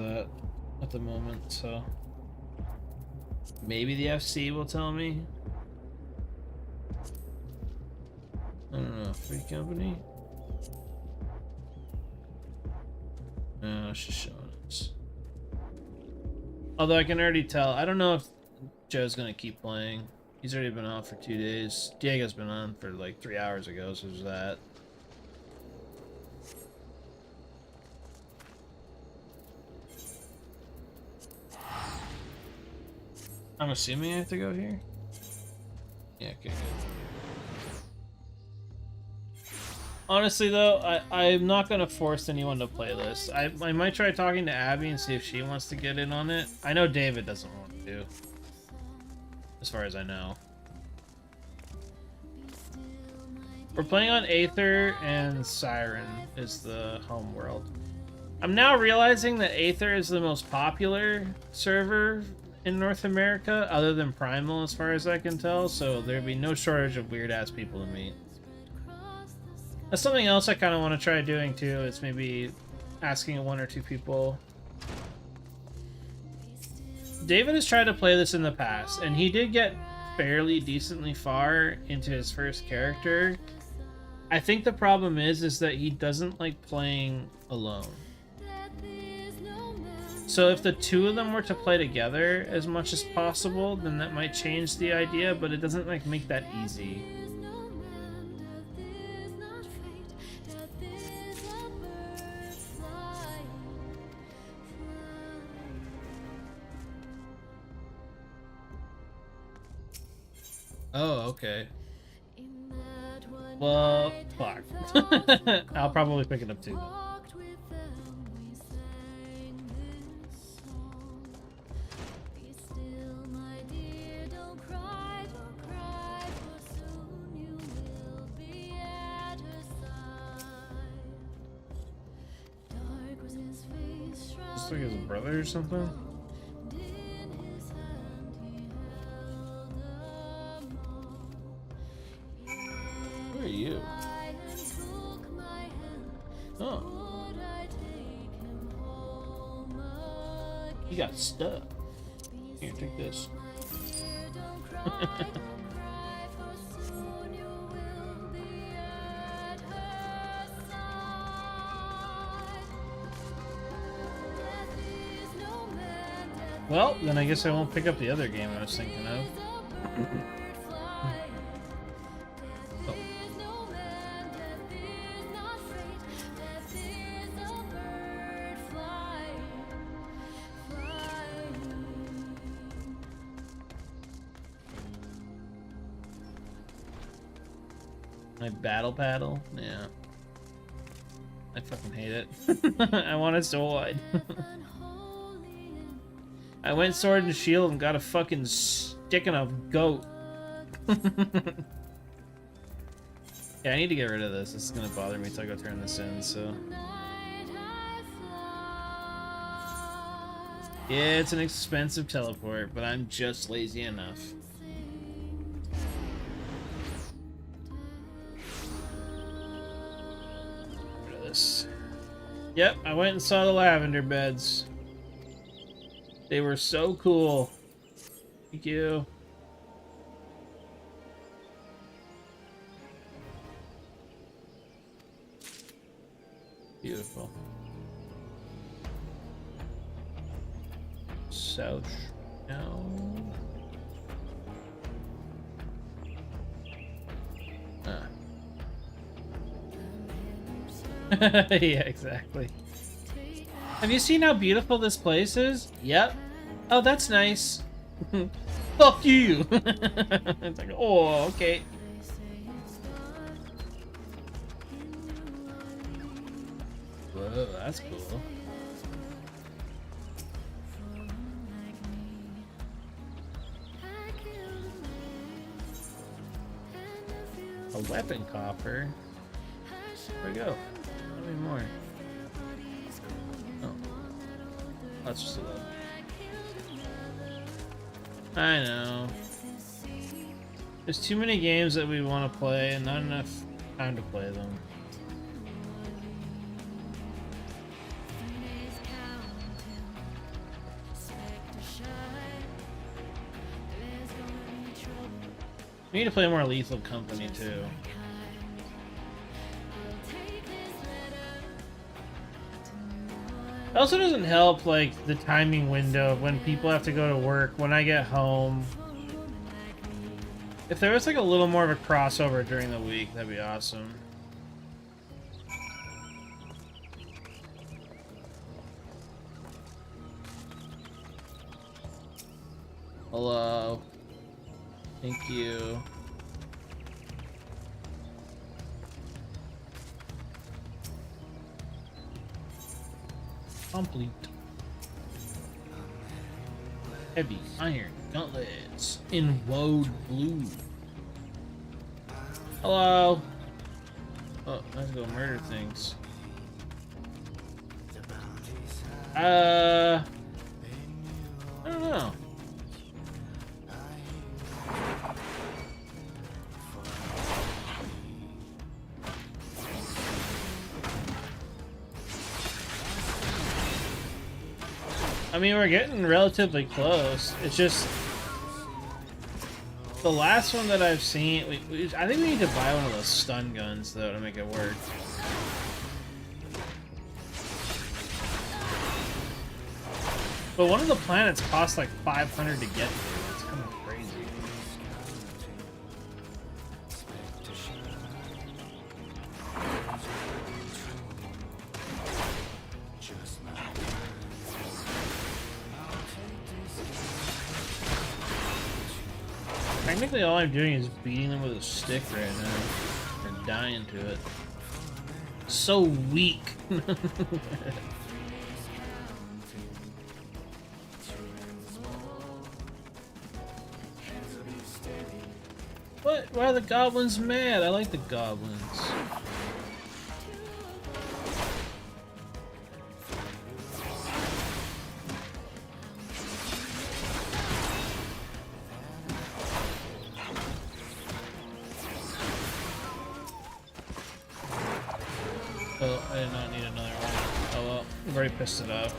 at the moment, so... Maybe the FC will tell me? I don't know. Free company? No, it's just showing us. Although I can already tell. I don't know if Joe's gonna keep playing. He's already been on for 2 days. Diego's been on for like 3 hours ago, so there's that. I'm assuming I have to go here? Yeah, okay, good. Honestly, though, I'm not going to force anyone to play this. I might try talking to Abby and see if she wants to get in on it. I know David doesn't want to, as far as I know. We're playing on Aether, and Siren is the home world. I'm now realizing that Aether is the most popular server in North America, other than Primal, as far as I can tell, so there'd be no shortage of weird-ass people to meet. That's something else I kind of want to try doing, too, is maybe asking 1 or 2 people. David has tried to play this in the past, and he did get fairly decently far into his first character. I think the problem is that he doesn't like playing alone. So if the 2 of them were to play together as much as possible, then that might change the idea, but it doesn't like make that easy. Oh, okay. Well, fuck. I'll probably pick it up too. Looks like his brother or something. Who are you? Oh. You got stuff. Here, take this. Well, then I guess I won't pick up the other game I was thinking of. Oh. My battle paddle? Yeah. I fucking hate it. I want it so wide. I went sword and shield and got a fucking stick and a goat. Yeah, I need to get rid of this. This is gonna bother me till I go turn this in, so. Yeah, it's an expensive teleport, but I'm just lazy enough. Get rid of this. Yep, I went and saw the lavender beds. They were so cool. Thank you. Beautiful. South. No. Ah. Yeah, exactly. Have you seen how beautiful this place is? Yep. Oh, that's nice. Fuck you. It's like, oh, okay. Whoa, that's cool. A weapon coffer. Where'd we go? Tell me more. Oh. That's just a level. I know. There's too many games that we want to play and not enough time to play them. We need to play more Lethal Company too. It also doesn't help, like, the timing window of when people have to go to work, when I get home. If there was, like, a little more of a crossover during the week, that'd be awesome. Hello. Thank you. Complete. Heavy iron gauntlets in woad blue. Hello. Oh, let's go murder things. I don't know. I mean, we're getting relatively close. It's just the last one that I've seen. I think we need to buy one of those stun guns though to make it work. But one of the planets costs like 500 to get to. It's kind of crazy. Technically, all I'm doing is beating them with a stick right now. And dying to it. So weak. What? Why are the goblins mad? I like the goblins. Oh, I did not need another one. Oh well, we've already pissed it off.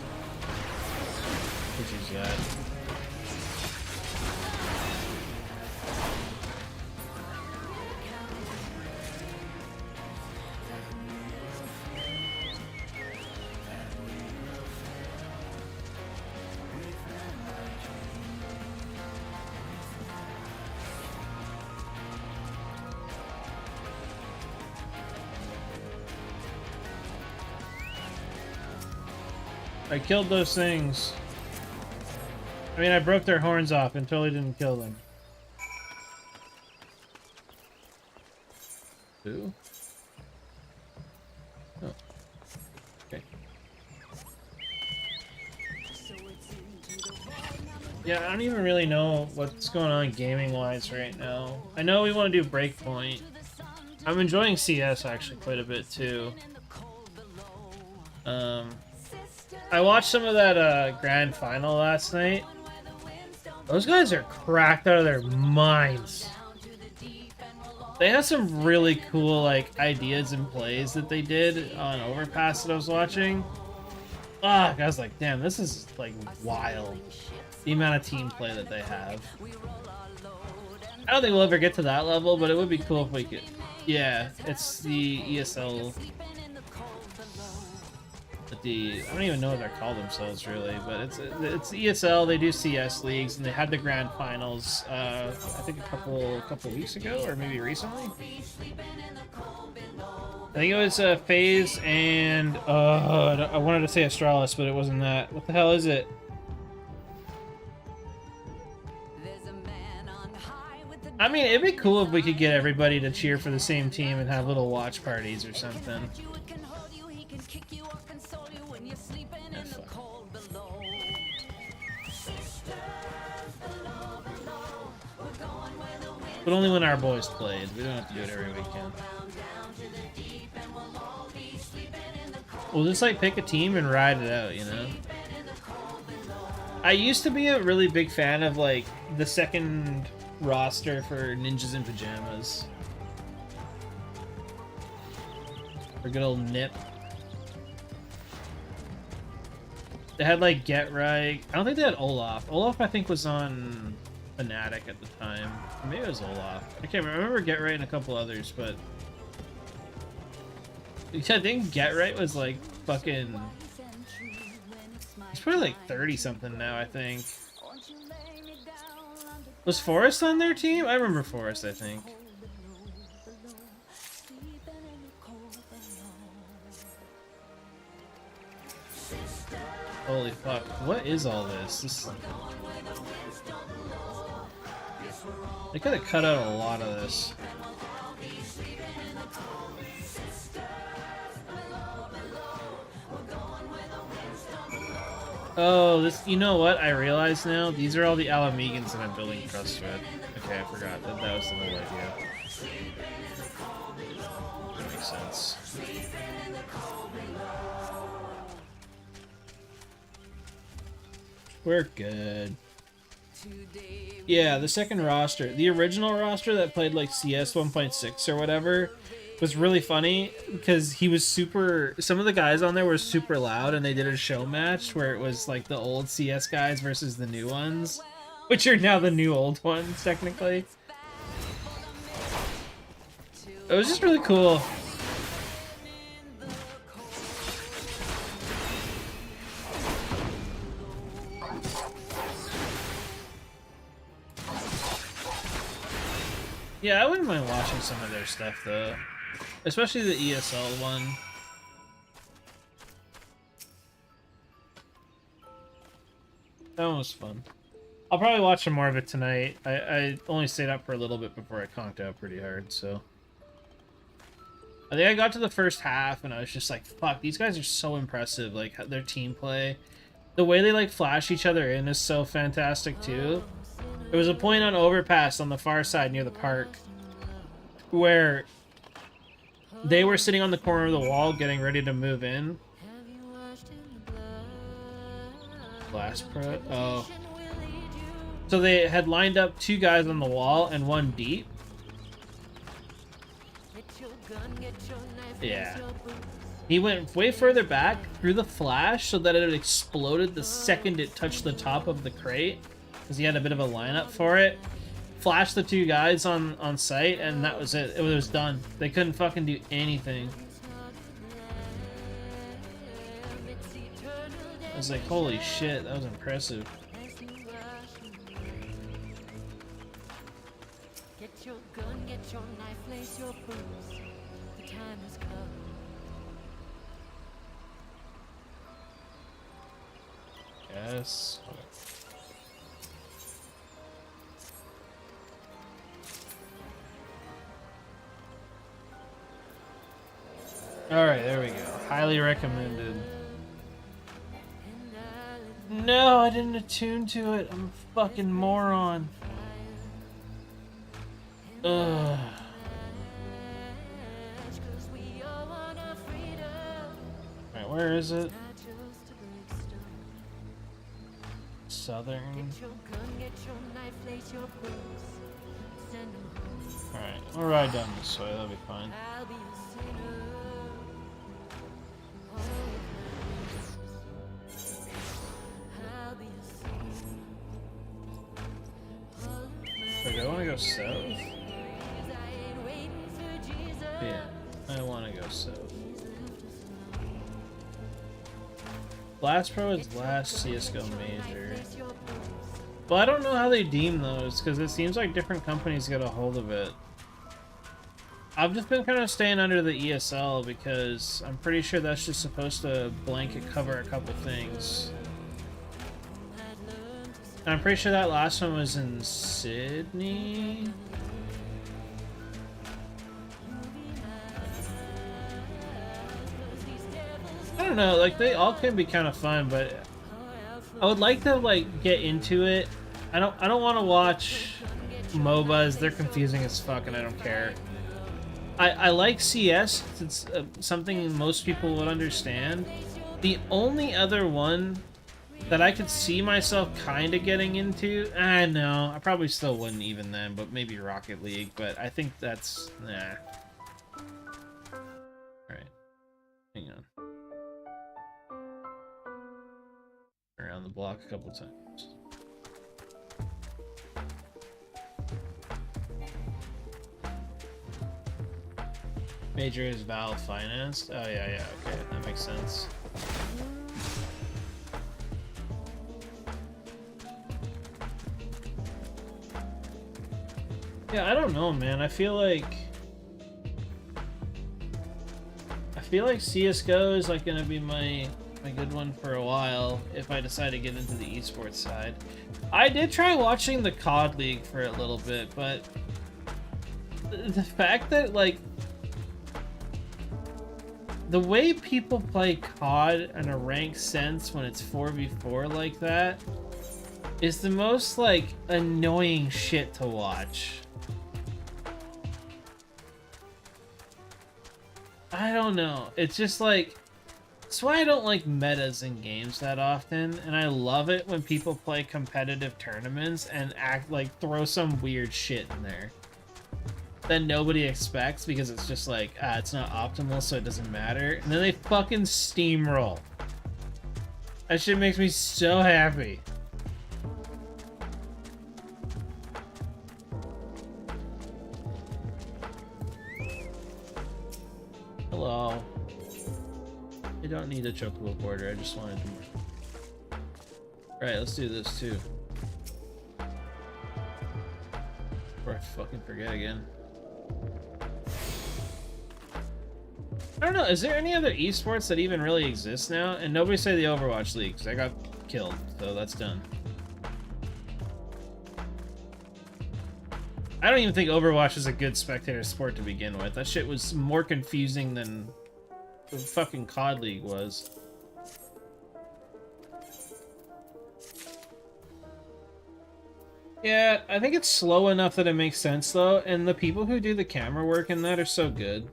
Let's use that. I killed those things. I mean, I broke their horns off and totally didn't kill them. Who? Oh. Okay. Yeah, I don't even really know what's going on gaming-wise right now. I know we want to do Breakpoint. I'm enjoying CS actually quite a bit too. I watched some of that grand final last night. Those guys are cracked out of their minds. They have some really cool like ideas and plays that they did on Overpass that I was watching. Ah, I was like, damn, this is like wild. The amount of team play that they have. I don't think we'll ever get to that level, but it would be cool if we could. Yeah, it's the ESL. I don't even know what they're called themselves really, but it's ESL. They do CS leagues, and they had the grand finals. I think a couple weeks ago, or maybe recently. I think it was FaZe and I wanted to say Astralis, but it wasn't that. What the hell is it? I mean, it'd be cool if we could get everybody to cheer for the same team and have little watch parties or something. But only when our boys played. We don't have to do it every weekend. We'll just like pick a team and ride it out, you know? I used to be a really big fan of like the second roster for Ninjas in Pajamas. For good old Nip. They had like Get Right. I don't think they had Olaf. Olaf I think was on Fnatic at the time. Maybe it was Olaf. I can't remember. I remember Get Right and a couple others, but yeah, I think Get Right was like fucking. He's probably like 30 something now, I think. Was Forrest on their team? I remember Forrest, I think. Holy fuck. What is all this? They could have cut out a lot of this. Oh, this. You know what? I realize now. These are all the Alamegans that I'm building trust with. Okay, I forgot that was the whole idea. That makes sense. We're good. Yeah, the second roster. The original roster that played like CS 1.6 or whatever was really funny because he was super. Some of the guys on there were super loud, and they did a show match where it was like the old CS guys versus the new ones, which are now the new old ones technically. It was just really cool. Yeah, I wouldn't mind watching some of their stuff though. Especially the ESL one. That one was fun. I'll probably watch some more of it tonight. I only stayed up for a little bit before I conked out pretty hard, so. I think I got to the first half and I was just like, fuck, these guys are so impressive. Like, their team play. The way they, like, flash each other in is so fantastic, too. There was a point on Overpass on the far side near the park where they were sitting on the corner of the wall getting ready to move in. Blast Pro? Oh. So they had lined up two guys on the wall and one deep. Yeah. He went way further back through the flash so that it exploded the second it touched the top of the crate, because he had a bit of a lineup for it. Flashed the two guys on site, and that was it. It was done. They couldn't fucking do anything. I was like, holy shit, that was impressive. Get your gun, get your knife, lace your boots. The time has come. Yes. Alright, there we go. Highly recommended. No, I didn't attune to it. I'm a fucking moron. Ugh. Alright, where is it? Southern. Alright, we'll ride down this way, that'll be fine. Okay, I want to go south. Yeah, I want to go south. Blast Pro is last CSGO major. Well, I don't know how they deem those, because it seems like different companies get a hold of it. I've just been kind of staying under the ESL, because I'm pretty sure that's just supposed to blanket cover a couple things. And I'm pretty sure that last one was in Sydney? I don't know, like, they all can be kind of fun, but I would like to, like, get into it. I don't want to watch MOBAs. They're confusing as fuck, and I don't care. I like CS. It's something most people would understand. The only other one that I could see myself kind of getting into, no, I probably still wouldn't even then, but maybe Rocket League, but I think that's, nah. Alright, hang on. Around the block a couple times. Major is Valve financed? Oh yeah, okay, that makes sense. Yeah, I don't know, man. I feel like CS:GO is like gonna be my good one for a while if I decide to get into the esports side. I did try watching the COD League for a little bit, but the fact that, like, the way people play COD in a ranked sense when it's 4v4 like that is the most, like, annoying shit to watch. I don't know. It's just like, that's why I don't like metas in games that often, and I love it when people play competitive tournaments and act like throw some weird shit in there that nobody expects because it's just like, it's not optimal, so it doesn't matter, and then they fucking steamroll. That shit makes me so happy. Hello. I don't need a chocobo border, I just wanted to... Right, let's do this too. Before I fucking forget again. I don't know, is there any other esports that even really exist now? And nobody say the Overwatch League, because I got killed, so that's done. I don't even think Overwatch is a good spectator sport to begin with. That shit was more confusing than the fucking COD League was. Yeah, I think it's slow enough that it makes sense though, and the people who do the camera work in that are so good.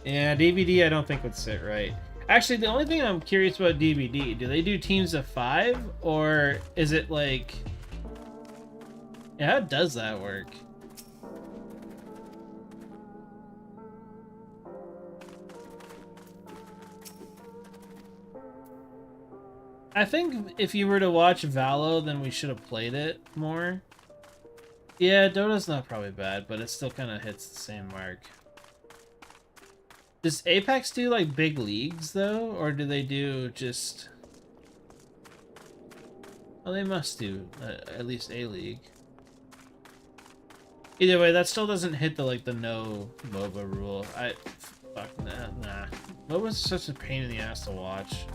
Yeah, DVD I don't think would sit right. Actually, the only thing I'm curious about DVD, do they do teams of 5, or is it like... Yeah, how does that work? I think if you were to watch Valo, then we should have played it more. Yeah, Dota's not probably bad, but it still kind of hits the same mark. Does Apex do, like, big leagues, though? Or do they do just... Well, they must do at least a league. Either way, that still doesn't hit the, like, the no MOBA rule. Fuck, nah. MOBA's such a pain in the ass to watch.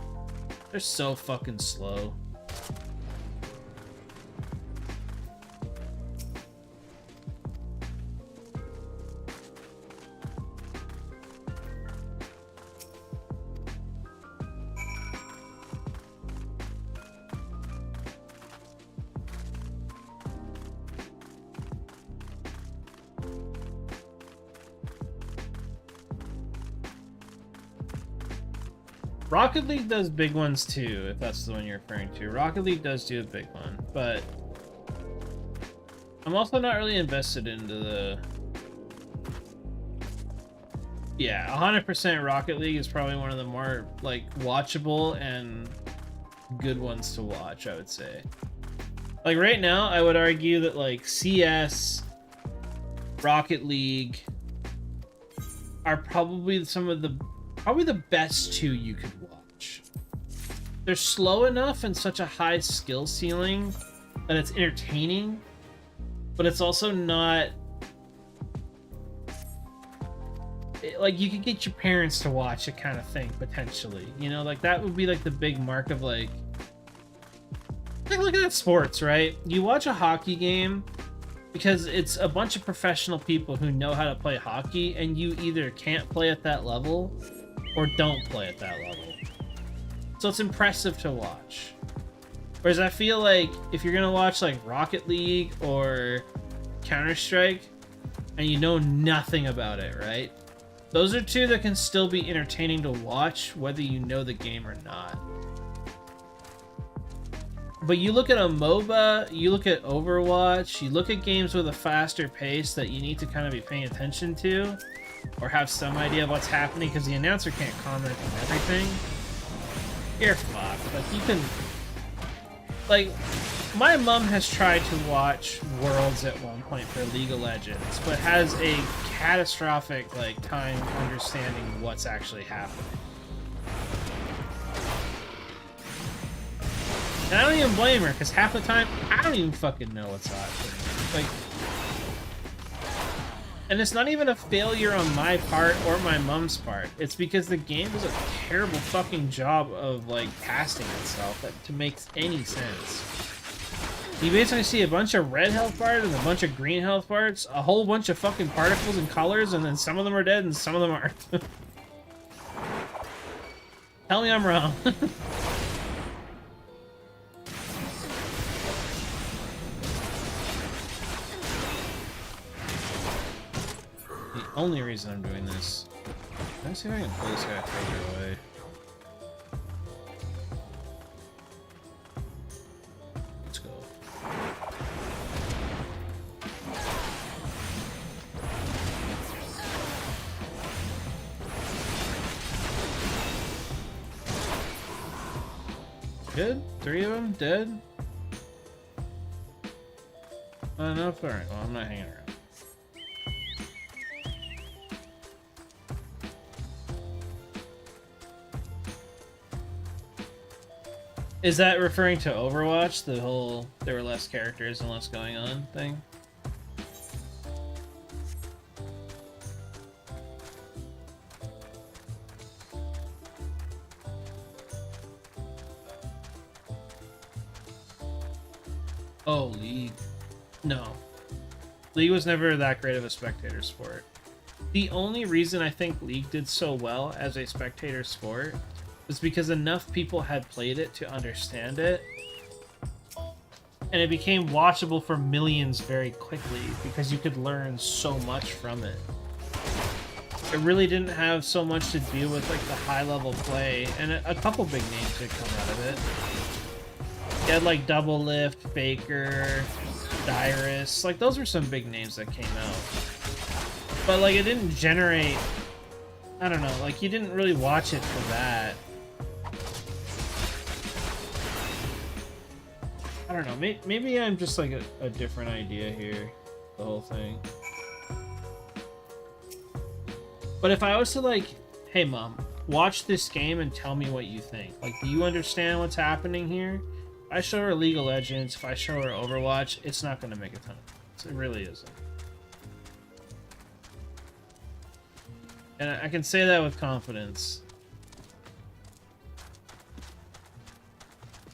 They're so fucking slow. Rocket League does big ones too, if that's the one you're referring to. Rocket League does do a big one, but I'm also not really invested into the... Yeah, 100% Rocket League is probably one of the more, like, watchable and good ones to watch, I would say. Like, right now, I would argue that, like, CS, Rocket League are probably some of the... Probably the best two you could watch. They're slow enough and such a high skill ceiling that it's entertaining, but it's also not... Like, you could get your parents to watch it kind of thing, potentially. You know, like, that would be, like, the big mark of, like... Look at sports, right? You watch a hockey game because it's a bunch of professional people who know how to play hockey, and you either can't play at that level or don't play at that level. So it's impressive to watch. Whereas I feel like if you're gonna watch like Rocket League or Counter-Strike and you know nothing about it, right? Those are two that can still be entertaining to watch whether you know the game or not. But you look at a MOBA, you look at Overwatch, you look at games with a faster pace that you need to kind of be paying attention to, or have some idea of what's happening because the announcer can't comment on everything. You're fucked. Like, you can... Like, my mom has tried to watch Worlds at one point for League of Legends, but has a catastrophic, like, time understanding what's actually happening. And I don't even blame her, because half the time, I don't even fucking know what's happening. Like... And it's not even a failure on my part or my mom's part. It's because the game does a terrible fucking job of, like, casting itself to make any sense. You basically see a bunch of red health bars and a bunch of green health bars, a whole bunch of fucking particles and colors, and then some of them are dead and some of them aren't. Tell me I'm wrong. The only reason I'm doing this... Let me see if I can pull this guy further away. Let's go. Good? 3 of them dead? Enough? Alright, well, I'm not hanging around. Is that referring to Overwatch? The whole there were less characters and less going on thing? Oh, League. No. League was never that great of a spectator sport. The only reason I think League did so well as a spectator sport was because enough people had played it to understand it, and it became watchable for millions very quickly because you could learn so much from it. It really didn't have so much to do with like the high level play, and a couple big names did come out of it. You had like Double Lift, Faker, Dyrus, like those were some big names that came out. But like it didn't generate, I don't know, like you didn't really watch it for that. I don't know. Maybe I'm just like a different idea here. The whole thing. But if I was to like, hey mom, watch this game and tell me what you think. Like, do you understand what's happening here? If I show her League of Legends, if I show her Overwatch, it's not going to make a ton of sense. It really isn't. And I can say that with confidence.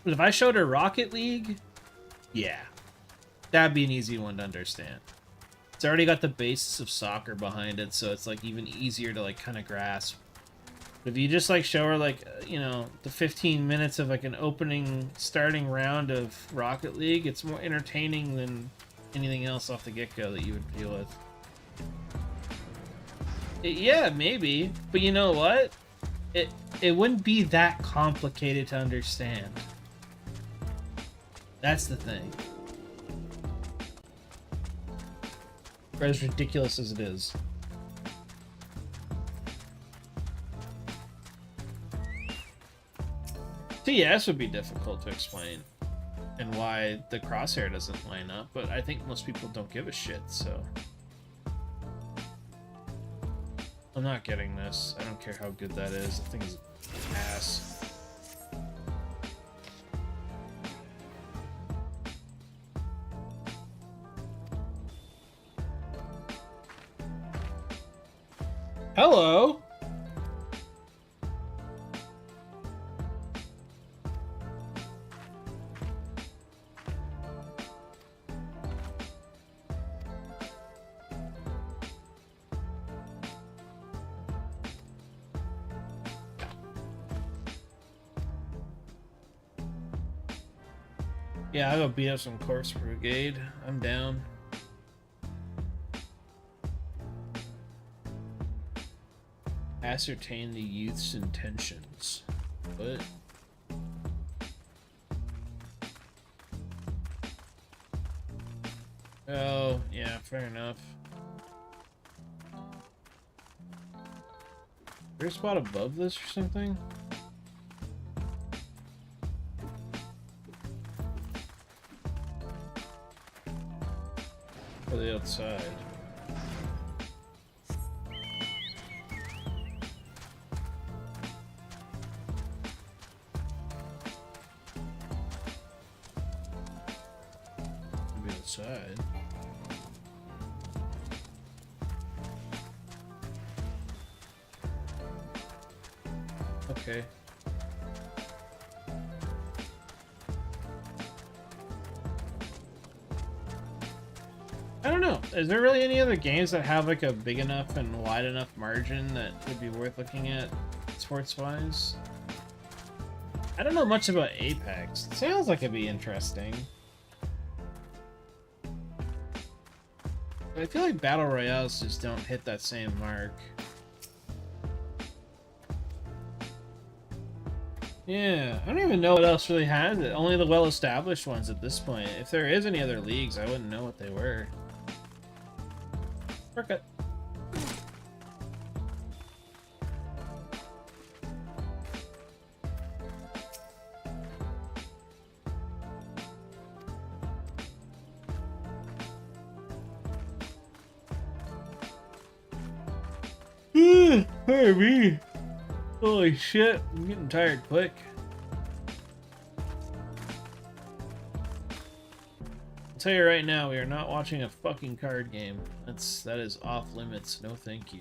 But if I showed her Rocket League, yeah, that'd be an easy one to understand. It's already got the basis of soccer behind it, so it's like even easier to like kind of grasp. But if you just like show her like, you know, the 15 minutes of like an opening starting round of Rocket League, it's more entertaining than anything else off the get-go that you would deal with. Yeah, maybe, but you know what? It wouldn't be that complicated to understand. That's the thing. For as ridiculous as it is. TS would be difficult to explain, and why the crosshair doesn't line up, but I think most people don't give a shit, so... I'm not getting this. I don't care how good that is. The thing is ass. Hello? Yeah, I'll go beat up some Corpse Brigade. I'm down. Ascertain the youth's intentions. What? Oh, yeah, fair enough. Is there a spot above this or something? Or the outside? Maybe outside. Okay. I don't know. Is there really any other games that have like a big enough and wide enough margin that would be worth looking at sports-wise? I don't know much about Apex. It sounds like it'd be interesting. But I feel like Battle Royales just don't hit that same mark. Yeah, I don't even know what else really has it. Only the well-established ones at this point. If there is any other leagues, I wouldn't know what they were. Shortcut. Hey, me. Holy shit, I'm getting tired quick. I'll tell you right now, we are not watching a fucking card game. That is off limits. No thank you.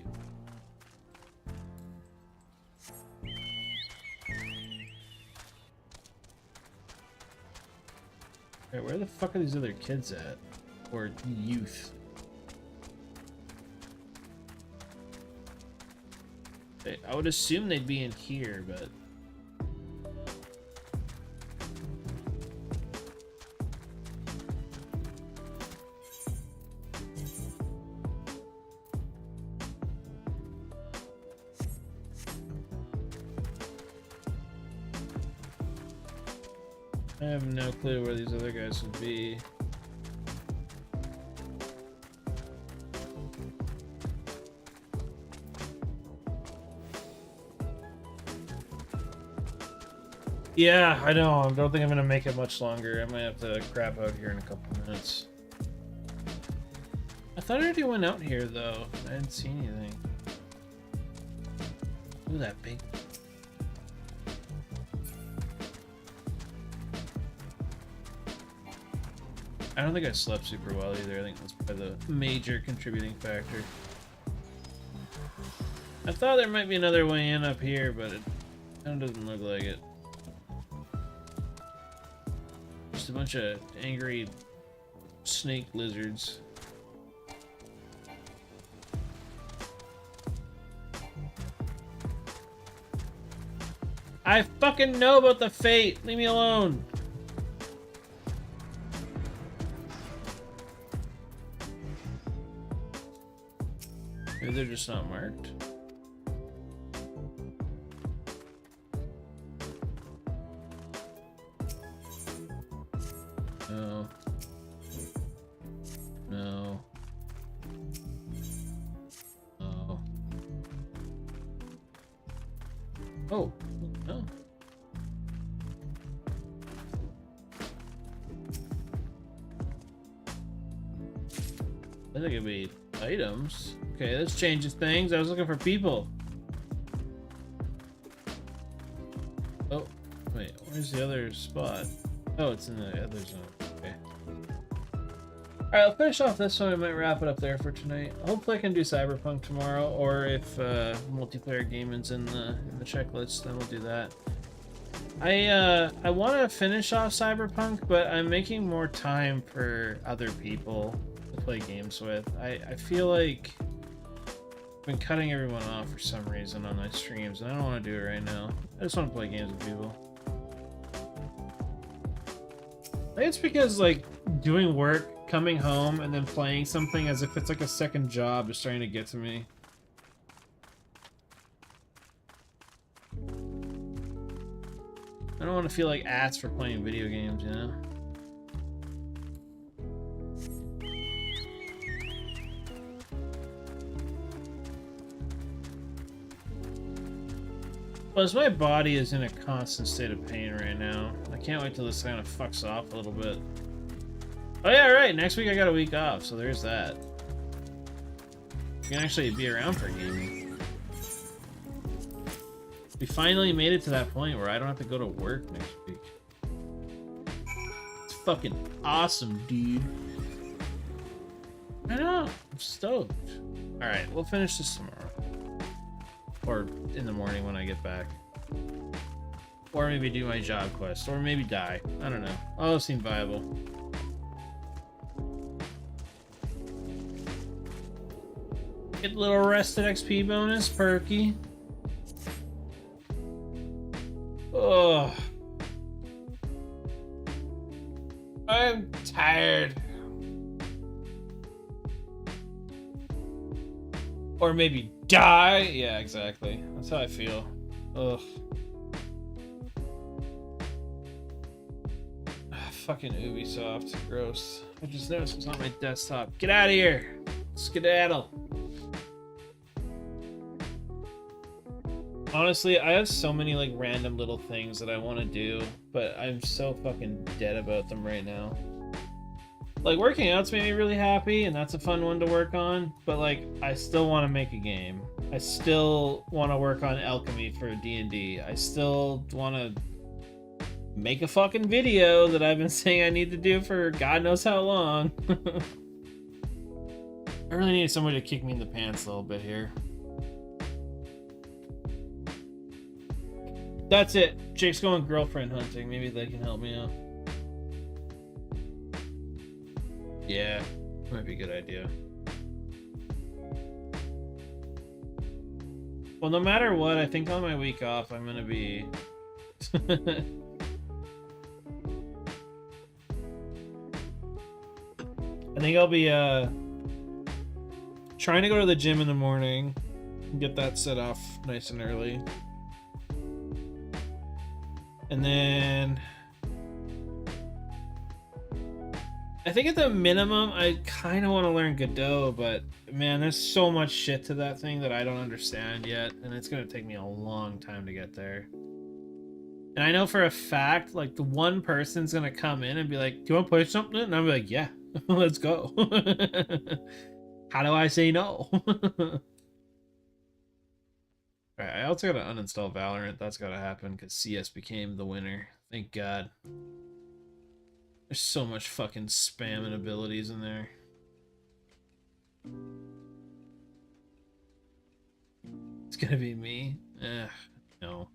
Alright, where the fuck are these other kids at? Or youth? I would assume they'd be in here, but... I have no clue where these other guys would be. Yeah, I know. I don't think I'm gonna make it much longer. I might have to crap out here in a couple minutes. I thought I already went out here though. I didn't see anything. Ooh, that big. I don't think I slept super well either. I think that's probably the major contributing factor. I thought there might be another way in up here, but it kind of doesn't look like it. Just a bunch of angry snake lizards. I fucking know about the fate. Leave me alone. Maybe they're just not marked. No. No. No. Oh, no. I think it'd be items. Okay, this changes things. I was looking for people. Oh, wait, where's the other spot? Oh, it's in the other zone. Okay. Alright, I'll finish off this one. I might wrap it up there for tonight. Hopefully I can do Cyberpunk tomorrow, or if multiplayer gaming's in the checklist, then we'll do that. I want to finish off Cyberpunk, but I'm making more time for other people to play games with. I feel like I've been cutting everyone off for some reason on my streams, and I don't want to do it right now. I just want to play games with people. I think it's because, like, doing work, coming home, and then playing something as if it's like a second job is starting to get to me. I don't want to feel like ass for playing video games, you know? Plus, my body is in a constant state of pain right now. I can't wait till this kind of fucks off a little bit. Oh yeah, right. Next week I got a week off, so there's that. You can actually be around for gaming. We finally made it to that point where I don't have to go to work next week. It's fucking awesome, dude. I know. I'm stoked. Alright, we'll finish this tomorrow. Or in the morning when I get back. Or maybe do my job quest. Or maybe die. I don't know. All those seem viable. Get a little rested XP bonus. Perky. Ugh. I'm tired. Or maybe die. Yeah, exactly. That's how I feel. Ugh. Fucking Ubisoft. Gross. I just noticed it's on my desktop. Get out of here. Skedaddle. Honestly, I have so many like random little things that I want to do, but I'm so fucking dead about them right now. Like, working out's made me really happy, and that's a fun one to work on, but like, I still want to make a game. I still want to work on alchemy for D&D. I still want to make a fucking video that I've been saying I need to do for God knows how long. I really need somebody to kick me in the pants a little bit here. That's it. Jake's going girlfriend hunting. Maybe they can help me out. Yeah, might be a good idea. Well, no matter what, I think on my week off, I'm gonna be... I think I'll be, trying to go to the gym in the morning and get that set off nice and early. And then... I think at the minimum, I kind of want to learn Godot, but man, there's so much shit to that thing that I don't understand yet, and it's going to take me a long time to get there. And I know for a fact, like, the one person's gonna come in and be like, do you want to play something? And I'm like, yeah, let's go. How do I say no? Alright, I also gotta uninstall Valorant. That's gotta happen because CS became the winner. Thank God. There's so much fucking spam and abilities in there. It's gonna be me. No.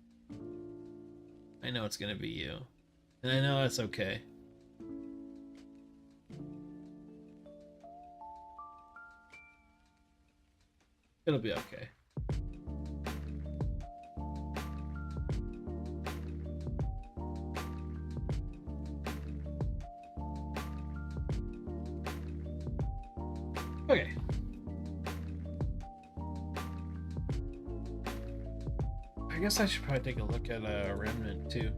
I know it's gonna be you. And I know that's okay. It'll be okay. Okay. I guess I should probably take a look at Remnant too.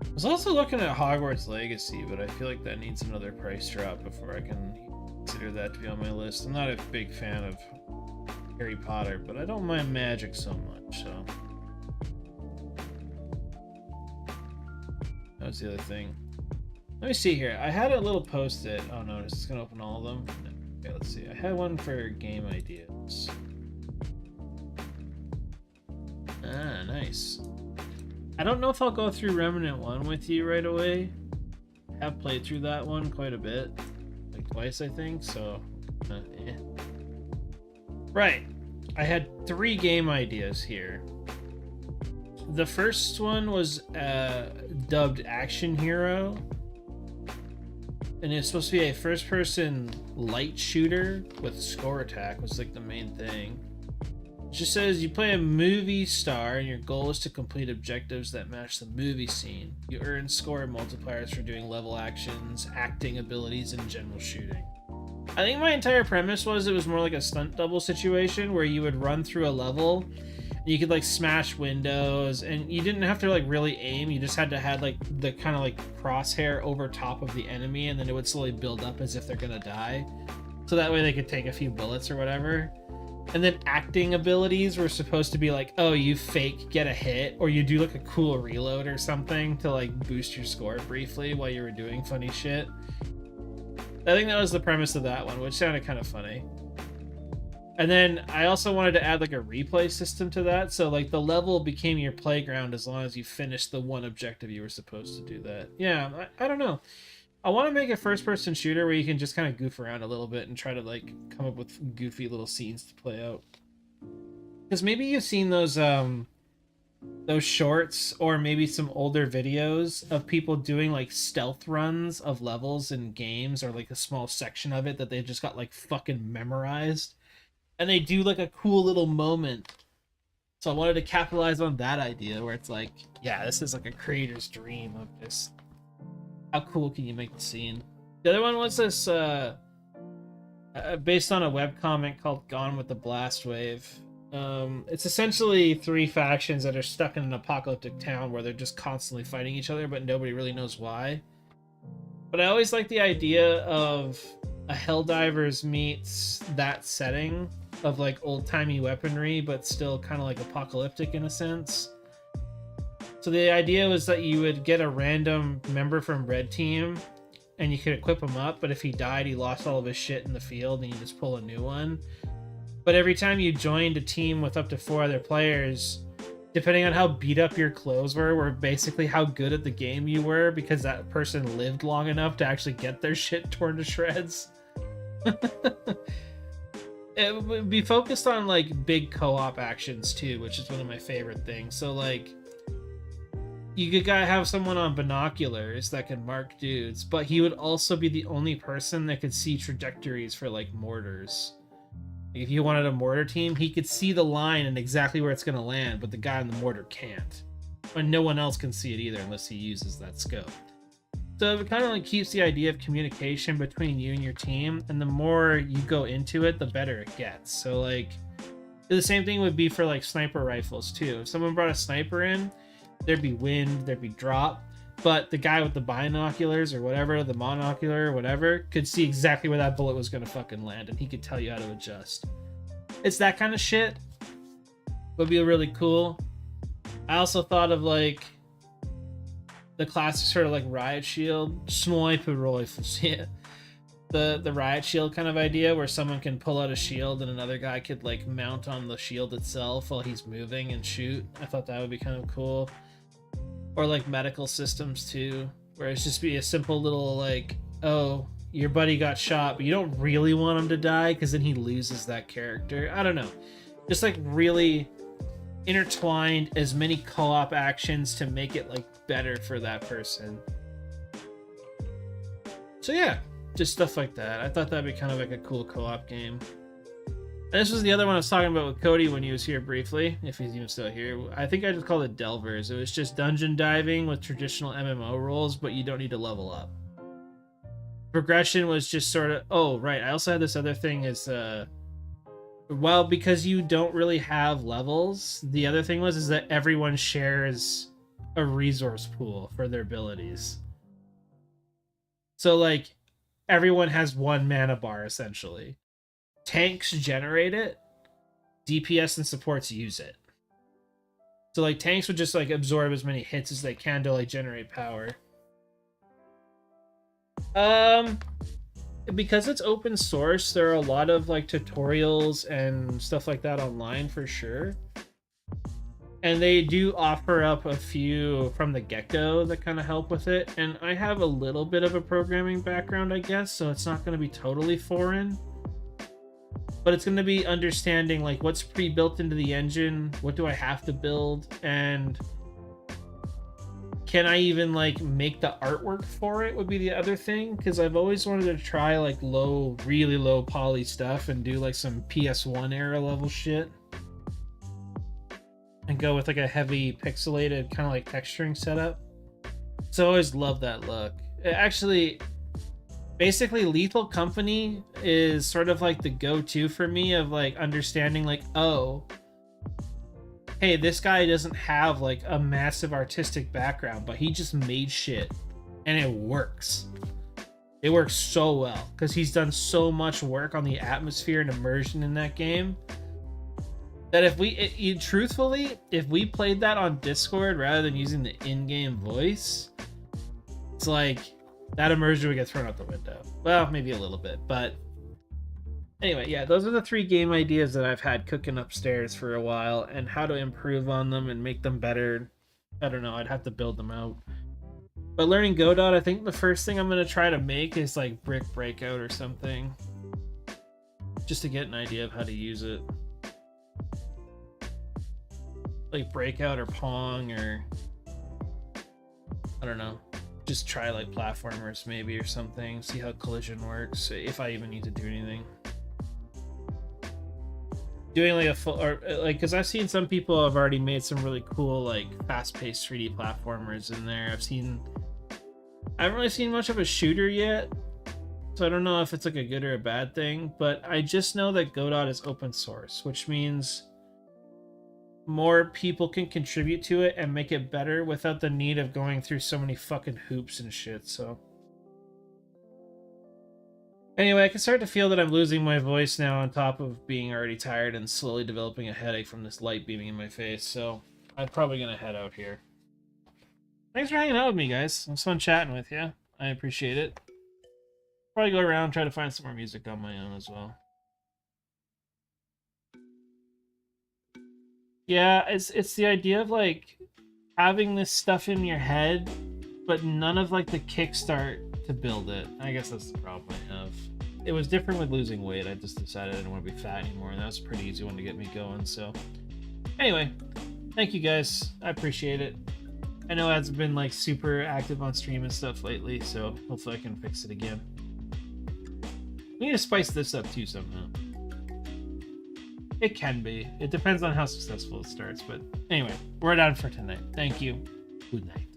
I was also looking at Hogwarts Legacy, but I feel like that needs another price drop before I can consider that to be on my list. I'm not a big fan of Harry Potter, but I don't mind magic so much, so. That was the other thing. Let me see here. I had a little post-it. Oh no, is this gonna open all of them? No. Okay, let's see. I had one for game ideas. Ah, nice. I don't know if I'll go through Remnant 1 with you right away. I have played through that one quite a bit. Like twice, I think, so... Right. I had 3 game ideas here. The first one was dubbed Action Hero. And it's supposed to be a first-person light shooter with score attack was like the main thing. It just says you play a movie star and your goal is to complete objectives that match the movie scene. You earn score multipliers for doing level actions, acting abilities, and general shooting. I think my entire premise was it was more like a stunt double situation where you would run through a level and you could like smash windows and you didn't have to like really aim. You just had to have like the kind of like crosshair over top of the enemy and then it would slowly build up as if they're gonna die. So that way they could take a few bullets or whatever. And then acting abilities were supposed to be like, oh, you fake get a hit, or you do like a cool reload or something to like boost your score briefly while you were doing funny shit. I think that was the premise of that one, which sounded kind of funny. And then I also wanted to add like a replay system to that, so like the level became your playground as long as you finished the one objective you were supposed to do that. Yeah, I don't know. I want to make a first-person shooter where you can just kind of goof around a little bit and try to like come up with goofy little scenes to play out. Because maybe you've seen those shorts or maybe some older videos of people doing like stealth runs of levels in games or like a small section of it that they've just got like fucking memorized. And they do like a cool little moment. So I wanted to capitalize on that idea where it's like, yeah, this is like a creator's dream of just how cool can you make the scene. The other one was this based on a webcomic called Gone with the Blast Wave. It's essentially 3 factions that are stuck in an apocalyptic town where they're just constantly fighting each other, but nobody really knows why. But I always like the idea of a Helldivers meets that setting of like old-timey weaponry, but still kind of like apocalyptic in a sense. So the idea was that you would get a random member from Red Team and you could equip him up, but if he died, he lost all of his shit in the field and you just pull a new one. But every time you joined a team with up to 4 other players, depending on how beat up your clothes were basically how good at the game you were, because that person lived long enough to actually get their shit torn to shreds. It would be focused on like big co-op actions too, which is one of my favorite things. So like you could have someone on binoculars that could mark dudes, but he would also be the only person that could see trajectories for like mortars. If you wanted a mortar team, he could see the line and exactly where it's going to land, but the guy in the mortar can't. And no one else can see it either unless he uses that scope. So it kind of like keeps the idea of communication between you and your team, and the more you go into it, the better it gets. So like, the same thing would be for like sniper rifles too. If someone brought a sniper in, there'd be wind, there'd be drop, but the guy with the binoculars or whatever, the monocular or whatever, could see exactly where that bullet was going to fucking land, and he could tell you how to adjust. It's that kind of shit. would be really cool. I also thought of like the classic sort of like riot shield, sniper rifles, yeah. The riot shield kind of idea where someone can pull out a shield and another guy could like mount on the shield itself while he's moving and shoot. I thought that would be kind of cool. Or like medical systems too, where it's just be a simple little like, oh, your buddy got shot, but you don't really want him to die because then he loses that character. I don't know. Just like really intertwined as many co-op actions to make it like better for that person. So yeah, just stuff like that. I thought that'd be kind of like a cool co-op game. And this was the other one I was talking about with Cody when he was here briefly, if he's even still here. I think I just called it Delvers. It was just dungeon diving with traditional MMO rules, but you don't need to level up. Progression was just sort of... Oh, right. I also had this other thing is... Well, because you don't really have levels, the other thing is that everyone shares a resource pool for their abilities. So, like, everyone has one mana bar, essentially. Tanks generate it. DPS and supports use it. So, like, tanks would just, like, absorb as many hits as they can to, like, generate power. Because it's open source, there are a lot of like tutorials and stuff like that online for sure. And they do offer up a few from the get-go that kind of help with it. And I have a little bit of a programming background, I guess, so it's not going to be totally foreign. But it's going to be understanding like what's pre-built into the engine, what do I have to build, and can I even like make the artwork for it would be the other thing, because I've always wanted to try like really low poly stuff and do like some PS1 era level shit and go with like a heavy pixelated kind of like texturing setup. So I always loved that look. Actually, basically Lethal Company is sort of like the go-to for me of like understanding like, oh, hey, this guy doesn't have like a massive artistic background, but he just made shit and it works. It works so well because he's done so much work on the atmosphere and immersion in that game that if truthfully, if we played that on Discord rather than using the in-game voice, it's like that immersion would get thrown out the window. Well, maybe a little bit, but anyway, yeah, those are the 3 game ideas that I've had cooking upstairs for a while, and how to improve on them and make them better. I don't know, I'd have to build them out. But learning Godot, I think the first thing I'm going to try to make is like Brick Breakout or something. Just to get an idea of how to use it. Like Breakout or Pong or... I don't know. Just try like platformers maybe or something. See how collision works, if I even need to do anything. Doing like a full, or like, because I've seen some people have already made some really cool like fast-paced 3D platformers in there. I haven't really seen much of a shooter yet, so I don't know if it's like a good or a bad thing, but I just know that Godot is open source, which means more people can contribute to it and make it better without the need of going through so many fucking hoops and shit. So anyway, I can start to feel that I'm losing my voice now on top of being already tired and slowly developing a headache from this light beaming in my face, so I'm probably going to head out here. Thanks for hanging out with me, guys. It was fun chatting with you. I appreciate it. Probably go around and try to find some more music on my own as well. Yeah, it's the idea of like having this stuff in your head, but none of like the kickstart to build it. I guess that's the problem I have. It was different with losing weight. I just decided I didn't want to be fat anymore, and that was a pretty easy one to get me going. So anyway, thank you guys. I appreciate it. I know it's been like super active on stream and stuff lately, so hopefully I can fix it again. We need to spice this up too somehow. It can be. It depends on how successful it starts, but anyway, we're done for tonight. Thank you. Good night.